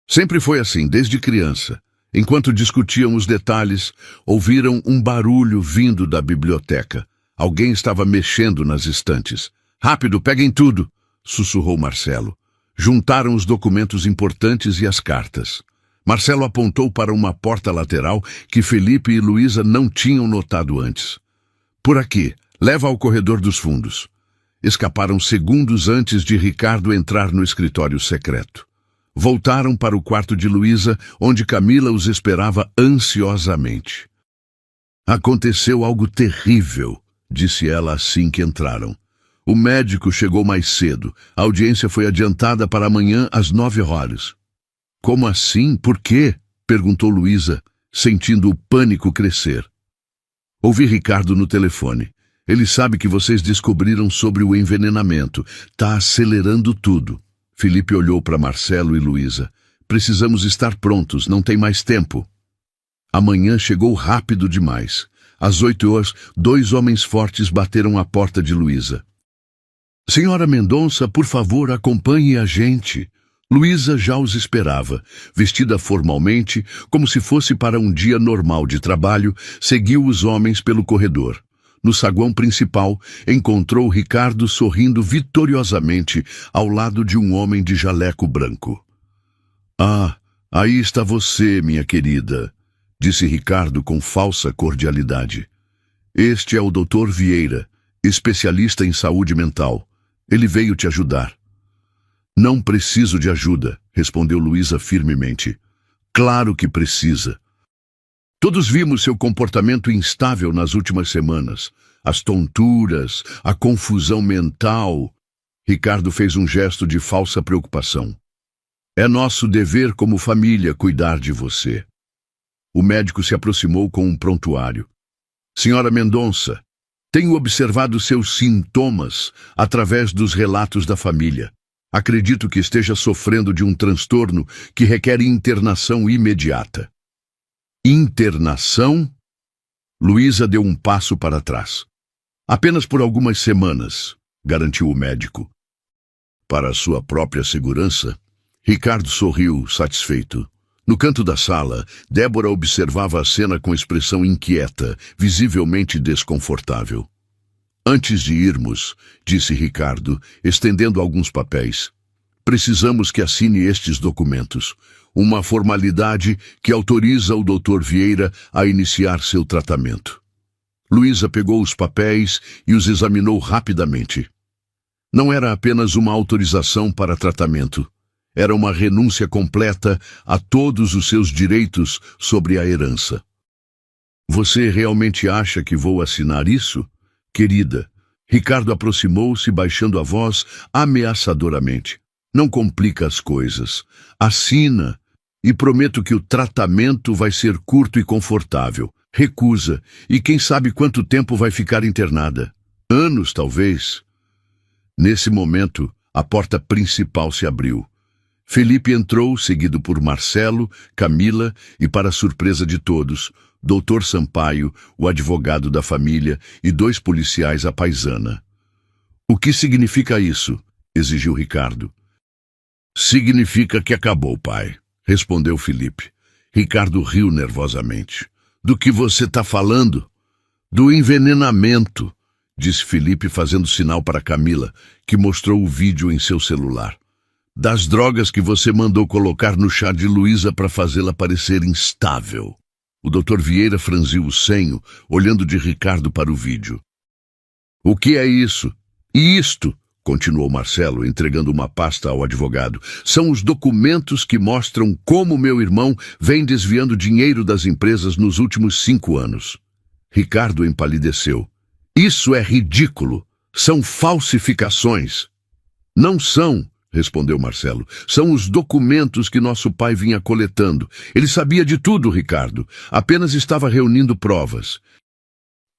S1: Sempre foi assim, desde criança. Enquanto discutiam os detalhes, ouviram um barulho vindo da biblioteca. Alguém estava mexendo nas estantes. Rápido, peguem tudo, sussurrou Marcelo. Juntaram os documentos importantes e as cartas. Marcelo apontou para uma porta lateral que Felipe e Luísa não tinham notado antes. Por aqui, leva ao corredor dos fundos. Escaparam segundos antes de Ricardo entrar no escritório secreto. Voltaram para o quarto de Luísa, onde Camila os esperava ansiosamente. Aconteceu algo terrível, disse ela assim que entraram. O médico chegou mais cedo. A audiência foi adiantada para amanhã às 9h. Como assim? Por quê? Perguntou Luísa, sentindo o pânico crescer. Ouvi Ricardo no telefone. Ele sabe que vocês descobriram sobre o envenenamento. Tá acelerando tudo. Felipe olhou para Marcelo e Luísa. Precisamos estar prontos, não tem mais tempo. Amanhã chegou rápido demais. Às 8h, 2 homens fortes bateram à porta de Luísa. Senhora Mendonça, por favor, acompanhe a gente. Luísa já os esperava, vestida formalmente, como se fosse para um dia normal de trabalho, seguiu os homens pelo corredor. No saguão principal, encontrou Ricardo sorrindo vitoriosamente ao lado de um homem de jaleco branco. "Ah, aí está você, minha querida", disse Ricardo com falsa cordialidade. "Este é o Dr. Vieira, especialista em saúde mental. Ele veio te ajudar." "Não preciso de ajuda", respondeu Luísa firmemente. "Claro que precisa. Todos vimos seu comportamento instável nas últimas semanas. As tonturas, a confusão mental." Ricardo fez um gesto de falsa preocupação. "É nosso dever como família cuidar de você." O médico se aproximou com um prontuário. "Senhora Mendonça, tenho observado seus sintomas através dos relatos da família. Acredito que esteja sofrendo de um transtorno que requer internação imediata." "Internação?" Luísa deu um passo para trás. "Apenas por algumas semanas", garantiu o médico. Para sua própria segurança, Ricardo sorriu, satisfeito. No canto da sala, Débora observava a cena com expressão inquieta, visivelmente desconfortável. "Antes de irmos", disse Ricardo, estendendo alguns papéis, "precisamos que assine estes documentos. Uma formalidade que autoriza o Dr. Vieira a iniciar seu tratamento." Luísa pegou os papéis e os examinou rapidamente. Não era apenas uma autorização para tratamento. Era uma renúncia completa a todos os seus direitos sobre a herança. "Você realmente acha que vou assinar isso, querida?" Ricardo aproximou-se, baixando a voz ameaçadoramente. "Não complica as coisas. Assina e prometo que o tratamento vai ser curto e confortável. Recusa, e quem sabe quanto tempo vai ficar internada? Anos, talvez." Nesse momento, a porta principal se abriu. Felipe entrou, seguido por Marcelo, Camila e, para surpresa de todos, Dr. Sampaio, o advogado da família, e 2 policiais à paisana. "O que significa isso?" exigiu Ricardo. "Significa que acabou, pai", respondeu Felipe. Ricardo riu nervosamente. "Do que você está falando?" "Do envenenamento", disse Felipe, fazendo sinal para Camila, que mostrou o vídeo em seu celular. "Das drogas que você mandou colocar no chá de Luísa para fazê-la parecer instável." O Dr. Vieira franziu o senho, olhando de Ricardo para o vídeo. "O que é isso?" "E isto?" continuou Marcelo, entregando uma pasta ao advogado. "São os documentos que mostram como meu irmão vem desviando dinheiro das empresas nos últimos 5 anos. Ricardo empalideceu. "Isso é ridículo. São falsificações." "Não são", respondeu Marcelo. "São os documentos que nosso pai vinha coletando. Ele sabia de tudo, Ricardo. Apenas estava reunindo provas."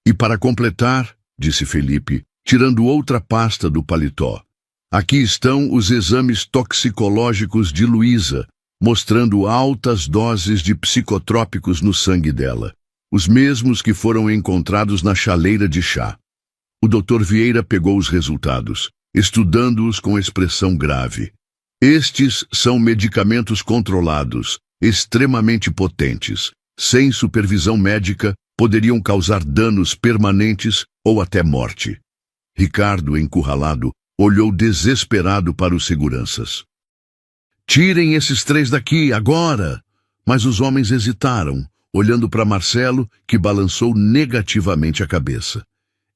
S1: "E para completar", disse Felipe, tirando outra pasta do paletó, "aqui estão os exames toxicológicos de Luísa, mostrando altas doses de psicotrópicos no sangue dela. Os mesmos que foram encontrados na chaleira de chá." O Dr. Vieira pegou os resultados, estudando-os com expressão grave. "Estes são medicamentos controlados, extremamente potentes. Sem supervisão médica, poderiam causar danos permanentes ou até morte." Ricardo, encurralado, olhou desesperado para os seguranças. "Tirem esses 3 daqui, agora!" Mas os homens hesitaram, olhando para Marcelo, que balançou negativamente a cabeça.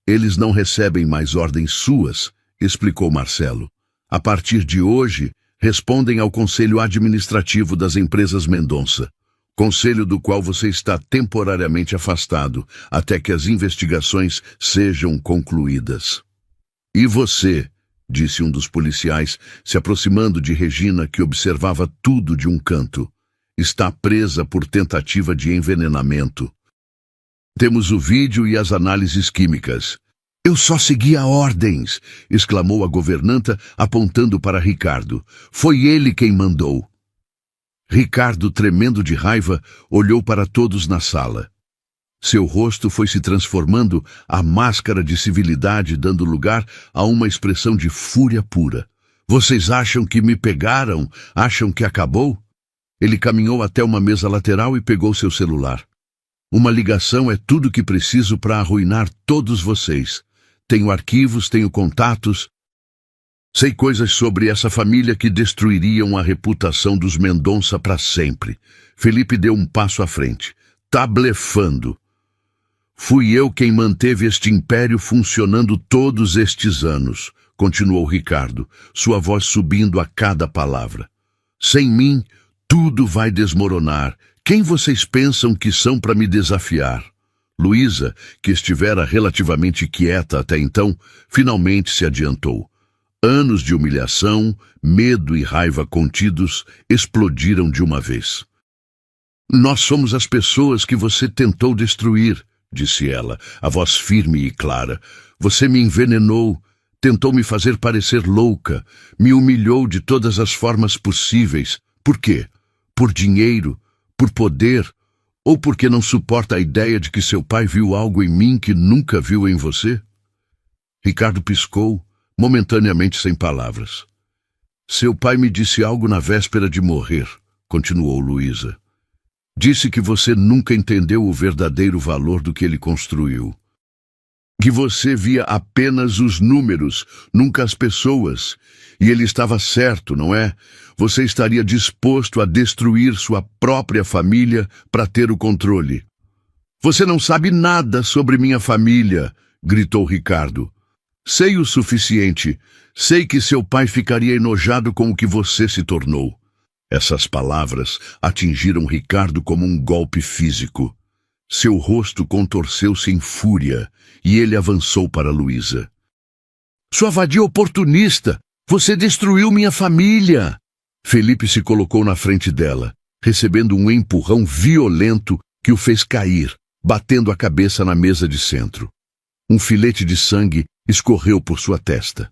S1: "Eles não recebem mais ordens suas", explicou Marcelo. "A partir de hoje, respondem ao Conselho Administrativo das Empresas Mendonça, conselho do qual você está temporariamente afastado, até que as investigações sejam concluídas." "E você?", disse um dos policiais, se aproximando de Regina, que observava tudo de um canto. "Está presa por tentativa de envenenamento. Temos o vídeo e as análises químicas." "Eu só seguia ordens", exclamou a governanta, apontando para Ricardo. "Foi ele quem mandou." Ricardo, tremendo de raiva, olhou para todos na sala. Seu rosto foi se transformando a máscara de civilidade, dando lugar a uma expressão de fúria pura. Vocês acham que me pegaram? Acham que acabou? Ele caminhou até uma mesa lateral e pegou seu celular. Uma ligação é tudo que preciso para arruinar todos vocês. Tenho arquivos, tenho contatos. Sei coisas sobre essa família que destruiriam a reputação dos Mendonça para sempre. Felipe deu um passo à frente. Tá blefando. Fui eu quem manteve este império funcionando todos estes anos, continuou Ricardo, sua voz subindo a cada palavra. Sem mim, tudo vai desmoronar. Quem vocês pensam que são para me desafiar? Luísa, que estivera relativamente quieta até então, finalmente se adiantou. Anos de humilhação, medo e raiva contidos explodiram de uma vez. Nós somos as pessoas que você tentou destruir, disse ela, a voz firme e clara. Você me envenenou, tentou me fazer parecer louca, me humilhou de todas as formas possíveis. Por quê? Por dinheiro? Por poder? Ou porque não suporta a ideia de que seu pai viu algo em mim que nunca viu em você? Ricardo piscou, momentaneamente sem palavras. Seu pai me disse algo na véspera de morrer, continuou Luísa. Disse que você nunca entendeu o verdadeiro valor do que ele construiu. Que você via apenas os números, nunca as pessoas. E ele estava certo, não é? Você estaria disposto a destruir sua própria família para ter o controle. Você não sabe nada sobre minha família, gritou Ricardo. Sei o suficiente. Sei que seu pai ficaria enojado com o que você se tornou. Essas palavras atingiram Ricardo como um golpe físico. Seu rosto contorceu-se em fúria e ele avançou para Luísa. Sua vadia oportunista! Você destruiu minha família! Felipe se colocou na frente dela, recebendo um empurrão violento que o fez cair, batendo a cabeça na mesa de centro. Um filete de sangue escorreu por sua testa.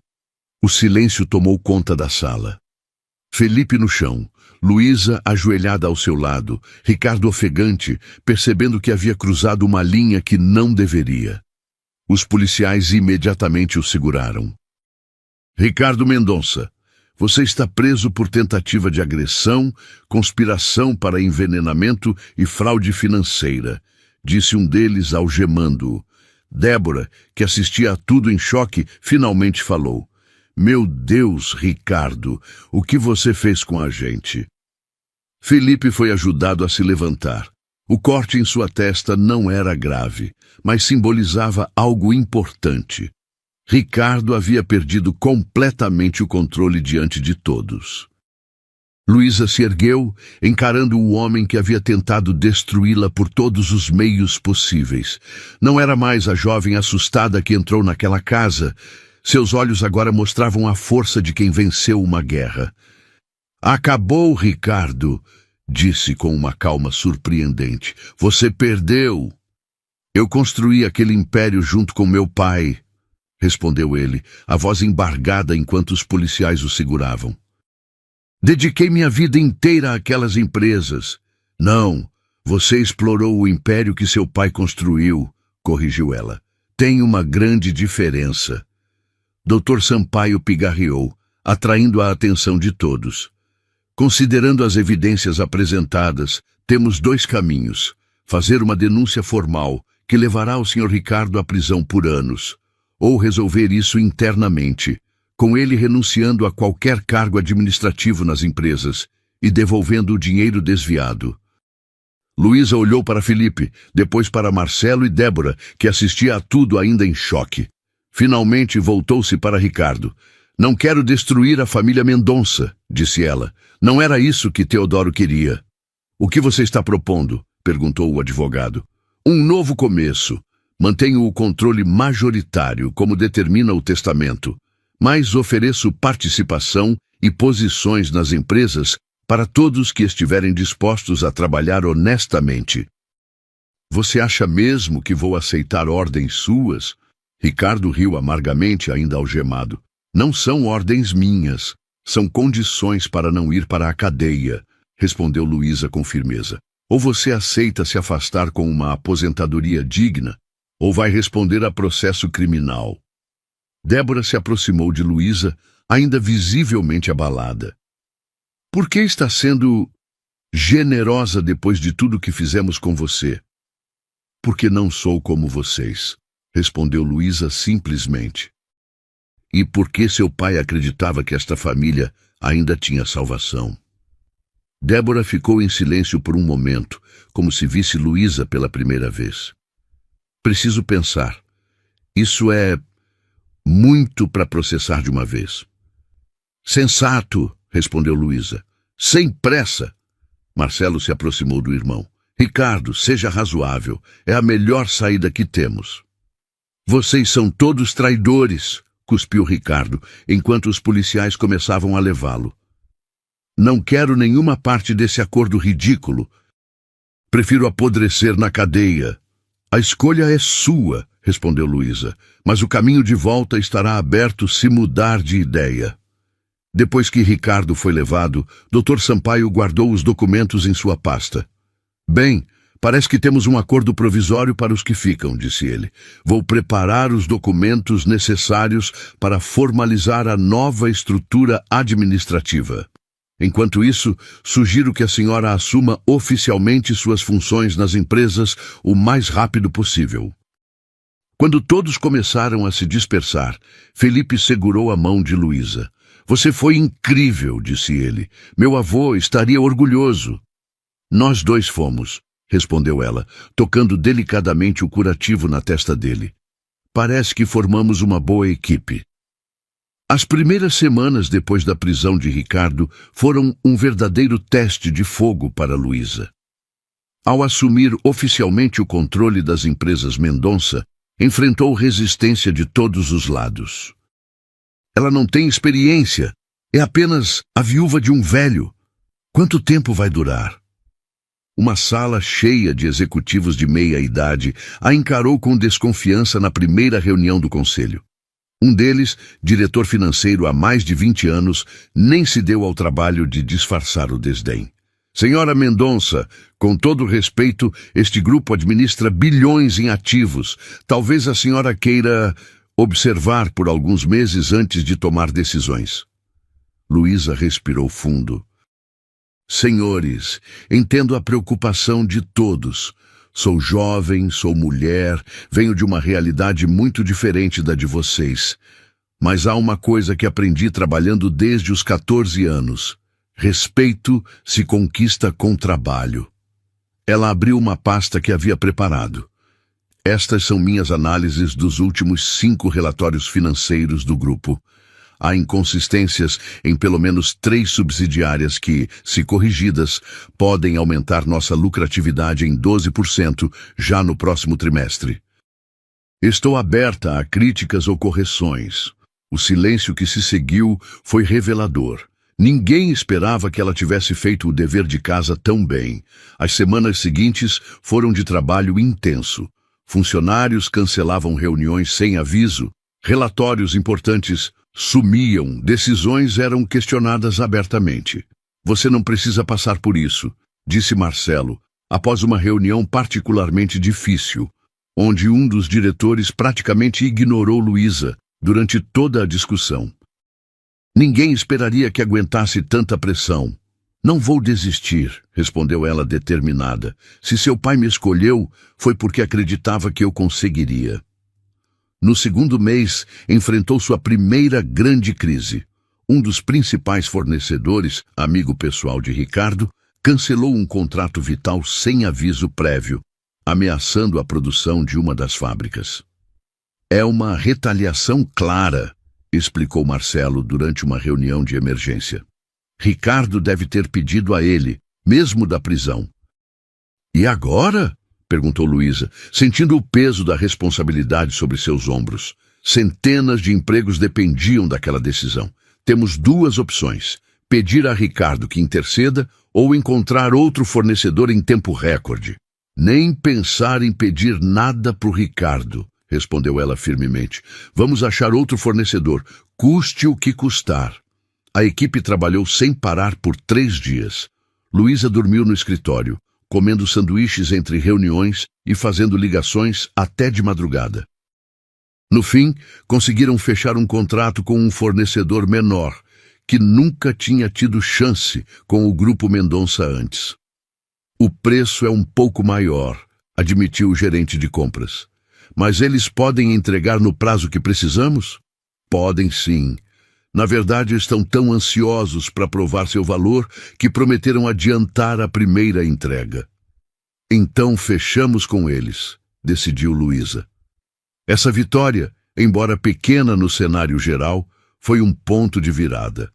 S1: O silêncio tomou conta da sala. Felipe no chão, Luísa ajoelhada ao seu lado, Ricardo ofegante, percebendo que havia cruzado uma linha que não deveria. Os policiais imediatamente o seguraram. Ricardo Mendonça, você está preso por tentativa de agressão, conspiração para envenenamento e fraude financeira, disse um deles algemando-o. Débora, que assistia a tudo em choque, finalmente falou. Meu Deus, Ricardo, o que você fez com a gente? Felipe foi ajudado a se levantar. O corte em sua testa não era grave, mas simbolizava algo importante. Ricardo havia perdido completamente o controle diante de todos. Luísa se ergueu, encarando o homem que havia tentado destruí-la por todos os meios possíveis. Não era mais a jovem assustada que entrou naquela casa. Seus olhos agora mostravam a força de quem venceu uma guerra. Acabou, Ricardo, disse com uma calma surpreendente. Você perdeu. Eu construí aquele império junto com meu pai, respondeu ele, a voz embargada enquanto os policiais o seguravam. Dediquei minha vida inteira àquelas empresas. Não, você explorou o império que seu pai construiu, corrigiu ela. Tem uma grande diferença. Dr. Sampaio pigarreou, atraindo a atenção de todos. Considerando as evidências apresentadas, temos dois caminhos. Fazer uma denúncia formal, que levará o Sr. Ricardo à prisão por anos, ou resolver isso internamente, com ele renunciando a qualquer cargo administrativo nas empresas e devolvendo o dinheiro desviado. Luísa olhou para Felipe, depois para Marcelo e Débora, que assistia a tudo ainda em choque. Finalmente voltou-se para Ricardo. Não quero destruir a família Mendonça, disse ela. Não era isso que Teodoro queria. O que você está propondo? Perguntou o advogado. Um novo começo. Mantenho o controle majoritário, como determina o testamento, mas ofereço participação e posições nas empresas para todos que estiverem dispostos a trabalhar honestamente. Você acha mesmo que vou aceitar ordens suas? Ricardo riu amargamente, ainda algemado. Não são ordens minhas, são condições para não ir para a cadeia, respondeu Luísa com firmeza. Ou você aceita se afastar com uma aposentadoria digna, ou vai responder a processo criminal. Débora se aproximou de Luísa, ainda visivelmente abalada. Por que está sendo generosa depois de tudo que fizemos com você? Porque não sou como vocês, respondeu Luísa simplesmente. E porque seu pai acreditava que esta família ainda tinha salvação. Débora ficou em silêncio por um momento, como se visse Luísa pela primeira vez. Preciso pensar. Isso é muito para processar de uma vez. Sensato, respondeu Luísa. Sem pressa. Marcelo se aproximou do irmão. Ricardo, seja razoável. É a melhor saída que temos. Vocês são todos traidores, cuspiu Ricardo, enquanto os policiais começavam a levá-lo. Não quero nenhuma parte desse acordo ridículo. Prefiro apodrecer na cadeia. A escolha é sua, respondeu Luísa, mas o caminho de volta estará aberto se mudar de ideia. Depois que Ricardo foi levado, Dr. Sampaio guardou os documentos em sua pasta. Bem, parece que temos um acordo provisório para os que ficam, disse ele. Vou preparar os documentos necessários para formalizar a nova estrutura administrativa. Enquanto isso, sugiro que a senhora assuma oficialmente suas funções nas empresas o mais rápido possível. Quando todos começaram a se dispersar, Felipe segurou a mão de Luísa. Você foi incrível, disse ele. Meu avô estaria orgulhoso. Nós dois fomos, respondeu ela, tocando delicadamente o curativo na testa dele. Parece que formamos uma boa equipe. As primeiras semanas depois da prisão de Ricardo foram um verdadeiro teste de fogo para Luísa. Ao assumir oficialmente o controle das empresas Mendonça, enfrentou resistência de todos os lados. Ela não tem experiência, é apenas a viúva de um velho. Quanto tempo vai durar? Uma sala cheia de executivos de meia-idade a encarou com desconfiança na primeira reunião do conselho. Um deles, diretor financeiro há mais de 20 anos, nem se deu ao trabalho de disfarçar o desdém. Senhora Mendonça, com todo respeito, este grupo administra bilhões em ativos. Talvez a senhora queira observar por alguns meses antes de tomar decisões. Luísa respirou fundo. Senhores, entendo a preocupação de todos. Sou jovem, sou mulher, venho de uma realidade muito diferente da de vocês. Mas há uma coisa que aprendi trabalhando desde os 14 anos. Respeito se conquista com trabalho. Ela abriu uma pasta que havia preparado. Estas são minhas análises dos últimos 5 relatórios financeiros do grupo. Há inconsistências em pelo menos 3 subsidiárias que, se corrigidas, podem aumentar nossa lucratividade em 12% já no próximo trimestre. Estou aberta a críticas ou correções. O silêncio que se seguiu foi revelador. Ninguém esperava que ela tivesse feito o dever de casa tão bem. As semanas seguintes foram de trabalho intenso. Funcionários cancelavam reuniões sem aviso, relatórios importantes sumiam, decisões eram questionadas abertamente. Você não precisa passar por isso, disse Marcelo, após uma reunião particularmente difícil, onde um dos diretores praticamente ignorou Luísa durante toda a discussão. Ninguém esperaria que aguentasse tanta pressão. Não vou desistir, respondeu ela determinada. Se seu pai me escolheu, foi porque acreditava que eu conseguiria. No segundo mês, enfrentou sua primeira grande crise. Um dos principais fornecedores, amigo pessoal de Ricardo, cancelou um contrato vital sem aviso prévio, ameaçando a produção de uma das fábricas. É uma retaliação clara, explicou Marcelo durante uma reunião de emergência. Ricardo deve ter pedido a ele, mesmo da prisão. E agora? Perguntou Luísa, sentindo o peso da responsabilidade sobre seus ombros. Centenas de empregos dependiam daquela decisão. Temos 2 opções: pedir a Ricardo que interceda ou encontrar outro fornecedor em tempo recorde. Nem pensar em pedir nada para o Ricardo, respondeu ela firmemente. Vamos achar outro fornecedor, custe o que custar. A equipe trabalhou sem parar por 3 dias. Luísa dormiu no escritório, comendo sanduíches entre reuniões e fazendo ligações até de madrugada. No fim, conseguiram fechar um contrato com um fornecedor menor, que nunca tinha tido chance com o Grupo Mendonça antes. O preço é um pouco maior, admitiu o gerente de compras. Mas eles podem entregar no prazo que precisamos? Podem sim. Na verdade, estão tão ansiosos para provar seu valor que prometeram adiantar a primeira entrega. Então fechamos com eles, decidiu Luísa. Essa vitória, embora pequena no cenário geral, foi um ponto de virada.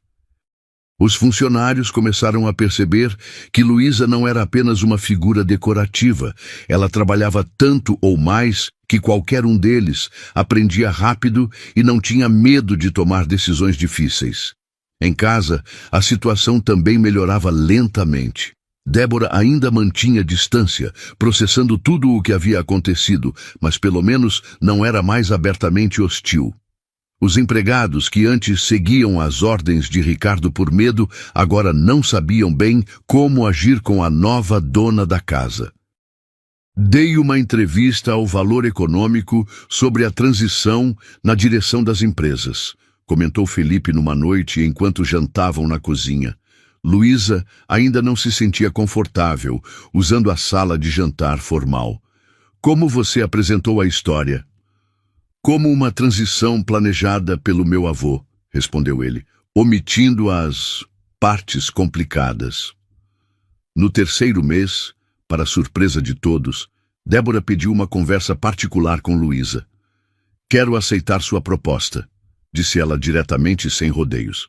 S1: Os funcionários começaram a perceber que Luísa não era apenas uma figura decorativa. Ela trabalhava tanto ou mais que qualquer um deles aprendia rápido e não tinha medo de tomar decisões difíceis. Em casa, a situação também melhorava lentamente. Débora ainda mantinha distância, processando tudo o que havia acontecido, mas pelo menos não era mais abertamente hostil. Os empregados que antes seguiam as ordens de Ricardo por medo, agora não sabiam bem como agir com a nova dona da casa. Dei uma entrevista ao Valor Econômico sobre a transição na direção das empresas, comentou Felipe numa noite enquanto jantavam na cozinha. Luísa ainda não se sentia confortável, usando a sala de jantar formal. Como você apresentou a história? Como uma transição planejada pelo meu avô, respondeu ele, omitindo as partes complicadas. No terceiro mês, para surpresa de todos, Débora pediu uma conversa particular com Luísa. Quero aceitar sua proposta, disse ela diretamente sem rodeios.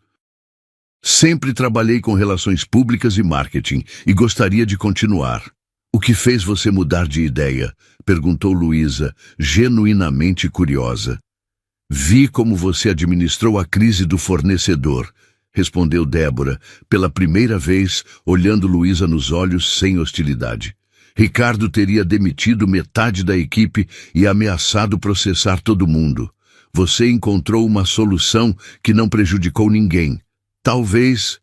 S1: Sempre trabalhei com relações públicas e marketing e gostaria de continuar. O que fez você mudar de ideia? Perguntou Luísa, genuinamente curiosa. Vi como você administrou a crise do fornecedor, respondeu Débora, pela primeira vez olhando Luísa nos olhos sem hostilidade. Ricardo teria demitido metade da equipe e ameaçado processar todo mundo. Você encontrou uma solução que não prejudicou ninguém. Talvez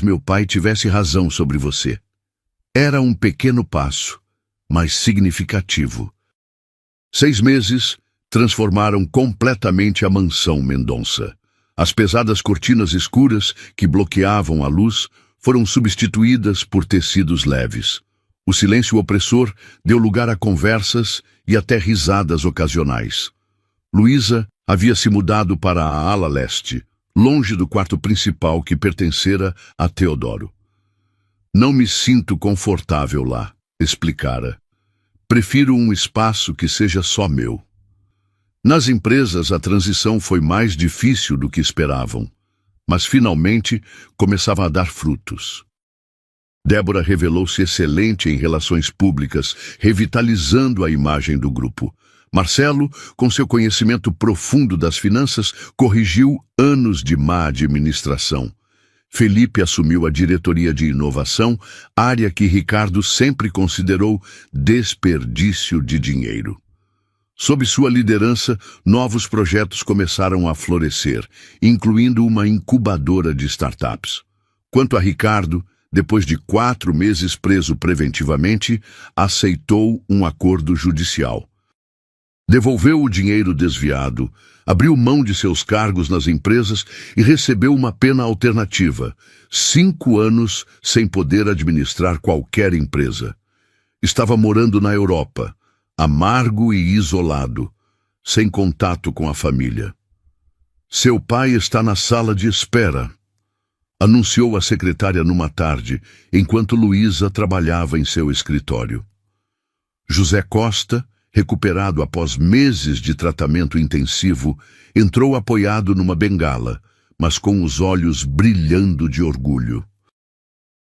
S1: meu pai tivesse razão sobre você. Era um pequeno passo, mas significativo. 6 meses transformaram completamente a mansão Mendonça. As pesadas cortinas escuras que bloqueavam a luz foram substituídas por tecidos leves. O silêncio opressor deu lugar a conversas e até risadas ocasionais. Luísa havia se mudado para a ala leste, longe do quarto principal que pertencera a Teodoro. Não me sinto confortável lá, explicara. Prefiro um espaço que seja só meu. Nas empresas, a transição foi mais difícil do que esperavam, mas finalmente começava a dar frutos. Débora revelou-se excelente em relações públicas, revitalizando a imagem do grupo. Marcelo, com seu conhecimento profundo das finanças, corrigiu anos de má administração. Felipe assumiu a diretoria de inovação, área que Ricardo sempre considerou desperdício de dinheiro. Sob sua liderança, novos projetos começaram a florescer, incluindo uma incubadora de startups. Quanto a Ricardo, depois de 4 meses preso preventivamente, aceitou um acordo judicial. Devolveu o dinheiro desviado, abriu mão de seus cargos nas empresas e recebeu uma pena alternativa: 5 anos sem poder administrar qualquer empresa. Estava morando na Europa, amargo e isolado, sem contato com a família. Seu pai está na sala de espera, anunciou a secretária numa tarde, enquanto Luísa trabalhava em seu escritório. José Costa, recuperado após meses de tratamento intensivo, entrou apoiado numa bengala, mas com os olhos brilhando de orgulho.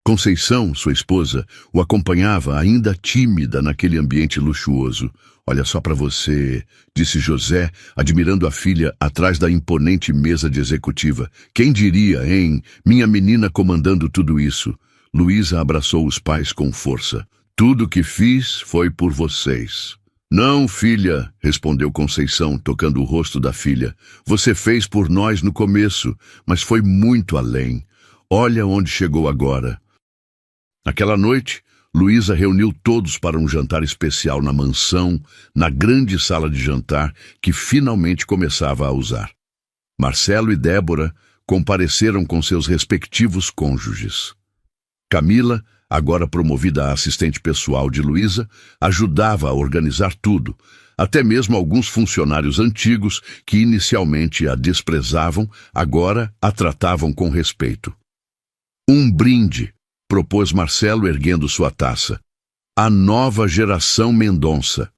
S1: Conceição, sua esposa, o acompanhava ainda tímida naquele ambiente luxuoso. Olha só para você, disse José, admirando a filha atrás da imponente mesa de executiva. Quem diria, hein? Minha menina comandando tudo isso. Luísa abraçou os pais com força. Tudo que fiz foi por vocês. Não, filha, respondeu Conceição, tocando o rosto da filha. Você fez por nós no começo, mas foi muito além. Olha onde chegou agora. Naquela noite, Luísa reuniu todos para um jantar especial na mansão, na grande sala de jantar que finalmente começava a usar. Marcelo e Débora compareceram com seus respectivos cônjuges. Camila, agora promovida a assistente pessoal de Luísa, ajudava a organizar tudo, até mesmo alguns funcionários antigos que inicialmente a desprezavam, agora a tratavam com respeito. Um brinde, propôs Marcelo erguendo sua taça, à nova geração Mendonça.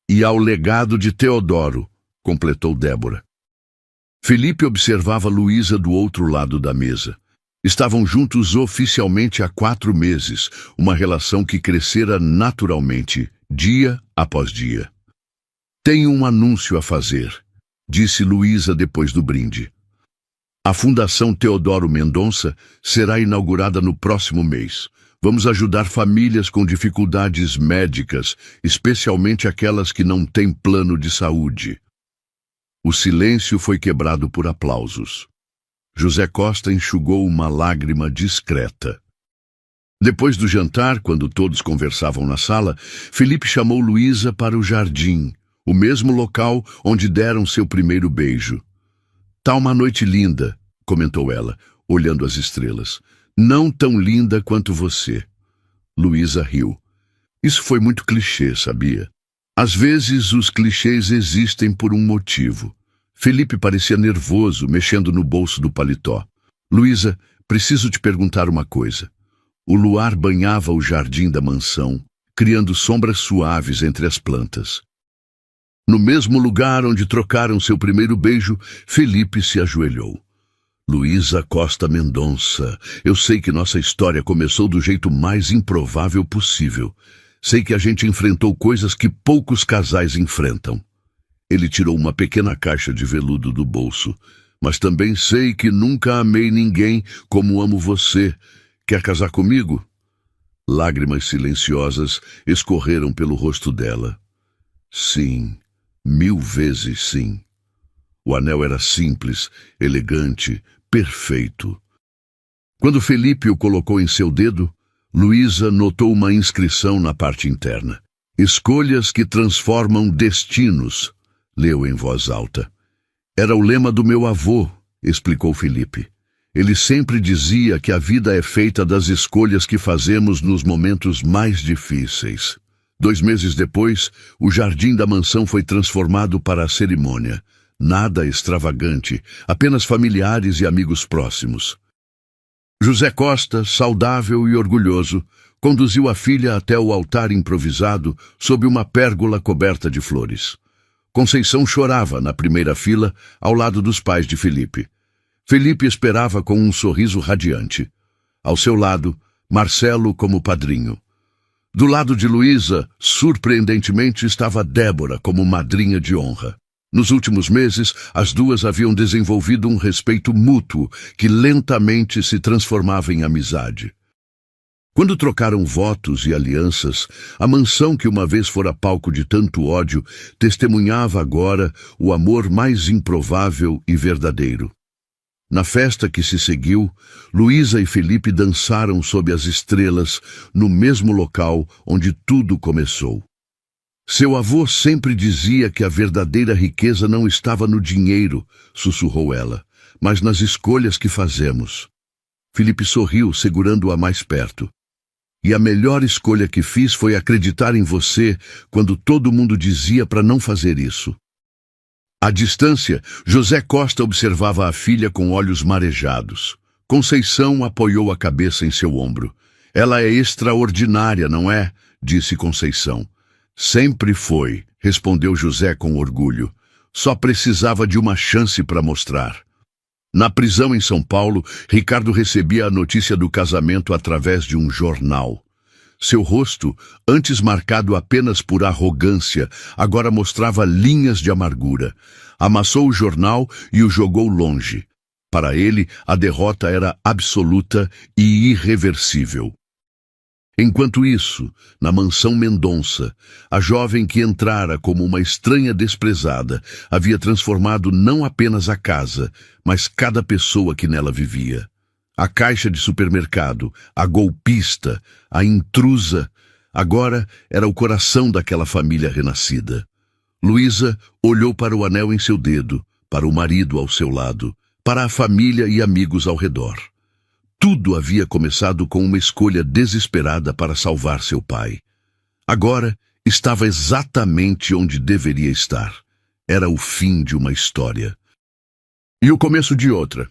S1: E ao legado de Teodoro, completou Débora. Felipe observava Luísa do outro lado da mesa. Estavam juntos oficialmente há 4 meses, uma relação que crescera naturalmente, dia após dia. Tenho um anúncio a fazer, disse Luísa depois do brinde. A Fundação Teodoro Mendonça será inaugurada no próximo mês. Vamos ajudar famílias com dificuldades médicas, especialmente aquelas que não têm plano de saúde. O silêncio foi quebrado por aplausos. José Costa enxugou uma lágrima discreta. Depois do jantar, quando todos conversavam na sala, Felipe chamou Luísa para o jardim, o mesmo local onde deram seu primeiro beijo. Tá uma noite linda, comentou ela, olhando as estrelas. Não tão linda quanto você. Luísa riu. Isso foi muito clichê, sabia? Às vezes os clichês existem por um motivo. Felipe parecia nervoso, mexendo no bolso do paletó. Luísa, preciso te perguntar uma coisa. O luar banhava o jardim da mansão, criando sombras suaves entre as plantas. No mesmo lugar onde trocaram seu primeiro beijo, Felipe se ajoelhou. Luísa Costa Mendonça, eu sei que nossa história começou do jeito mais improvável possível. Sei que a gente enfrentou coisas que poucos casais enfrentam. Ele tirou uma pequena caixa de veludo do bolso. Mas também sei que nunca amei ninguém como amo você. Quer casar comigo? Lágrimas silenciosas escorreram pelo rosto dela. Sim, 1000 vezes sim. O anel era simples, elegante, perfeito. Quando Felipe o colocou em seu dedo, Luísa notou uma inscrição na parte interna. Escolhas que transformam destinos, leu em voz alta. Era o lema do meu avô, explicou Felipe. Ele sempre dizia que a vida é feita das escolhas que fazemos nos momentos mais difíceis. 2 meses depois, o jardim da mansão foi transformado para a cerimônia. Nada extravagante, apenas familiares e amigos próximos. José Costa, saudável e orgulhoso, conduziu a filha até o altar improvisado sob uma pérgola coberta de flores. Conceição chorava na primeira fila, ao lado dos pais de Felipe. Felipe esperava com um sorriso radiante. Ao seu lado, Marcelo como padrinho. Do lado de Luísa, surpreendentemente, estava Débora como madrinha de honra. Nos últimos meses, as duas haviam desenvolvido um respeito mútuo que lentamente se transformava em amizade. Quando trocaram votos e alianças, a mansão que uma vez fora palco de tanto ódio testemunhava agora o amor mais improvável e verdadeiro. Na festa que se seguiu, Luísa e Felipe dançaram sob as estrelas no mesmo local onde tudo começou. Seu avô sempre dizia que a verdadeira riqueza não estava no dinheiro, sussurrou ela, mas nas escolhas que fazemos. Felipe sorriu, segurando-a mais perto. E a melhor escolha que fiz foi acreditar em você quando todo mundo dizia para não fazer isso. À distância, José Costa observava a filha com olhos marejados. Conceição apoiou a cabeça em seu ombro. Ela é extraordinária, não é? Disse Conceição. Sempre foi, respondeu José com orgulho. Só precisava de uma chance para mostrar. Na prisão em São Paulo, Ricardo recebia a notícia do casamento através de um jornal. Seu rosto, antes marcado apenas por arrogância, agora mostrava linhas de amargura. Amassou o jornal e o jogou longe. Para ele, a derrota era absoluta e irreversível. Enquanto isso, na mansão Mendonça, a jovem que entrara como uma estranha desprezada havia transformado não apenas a casa, mas cada pessoa que nela vivia. A caixa de supermercado, a golpista, a intrusa, agora era o coração daquela família renascida. Luísa olhou para o anel em seu dedo, para o marido ao seu lado, para a família e amigos ao redor. Tudo havia começado com uma escolha desesperada para salvar seu pai. Agora estava exatamente onde deveria estar. Era o fim de uma história. E o começo de outra.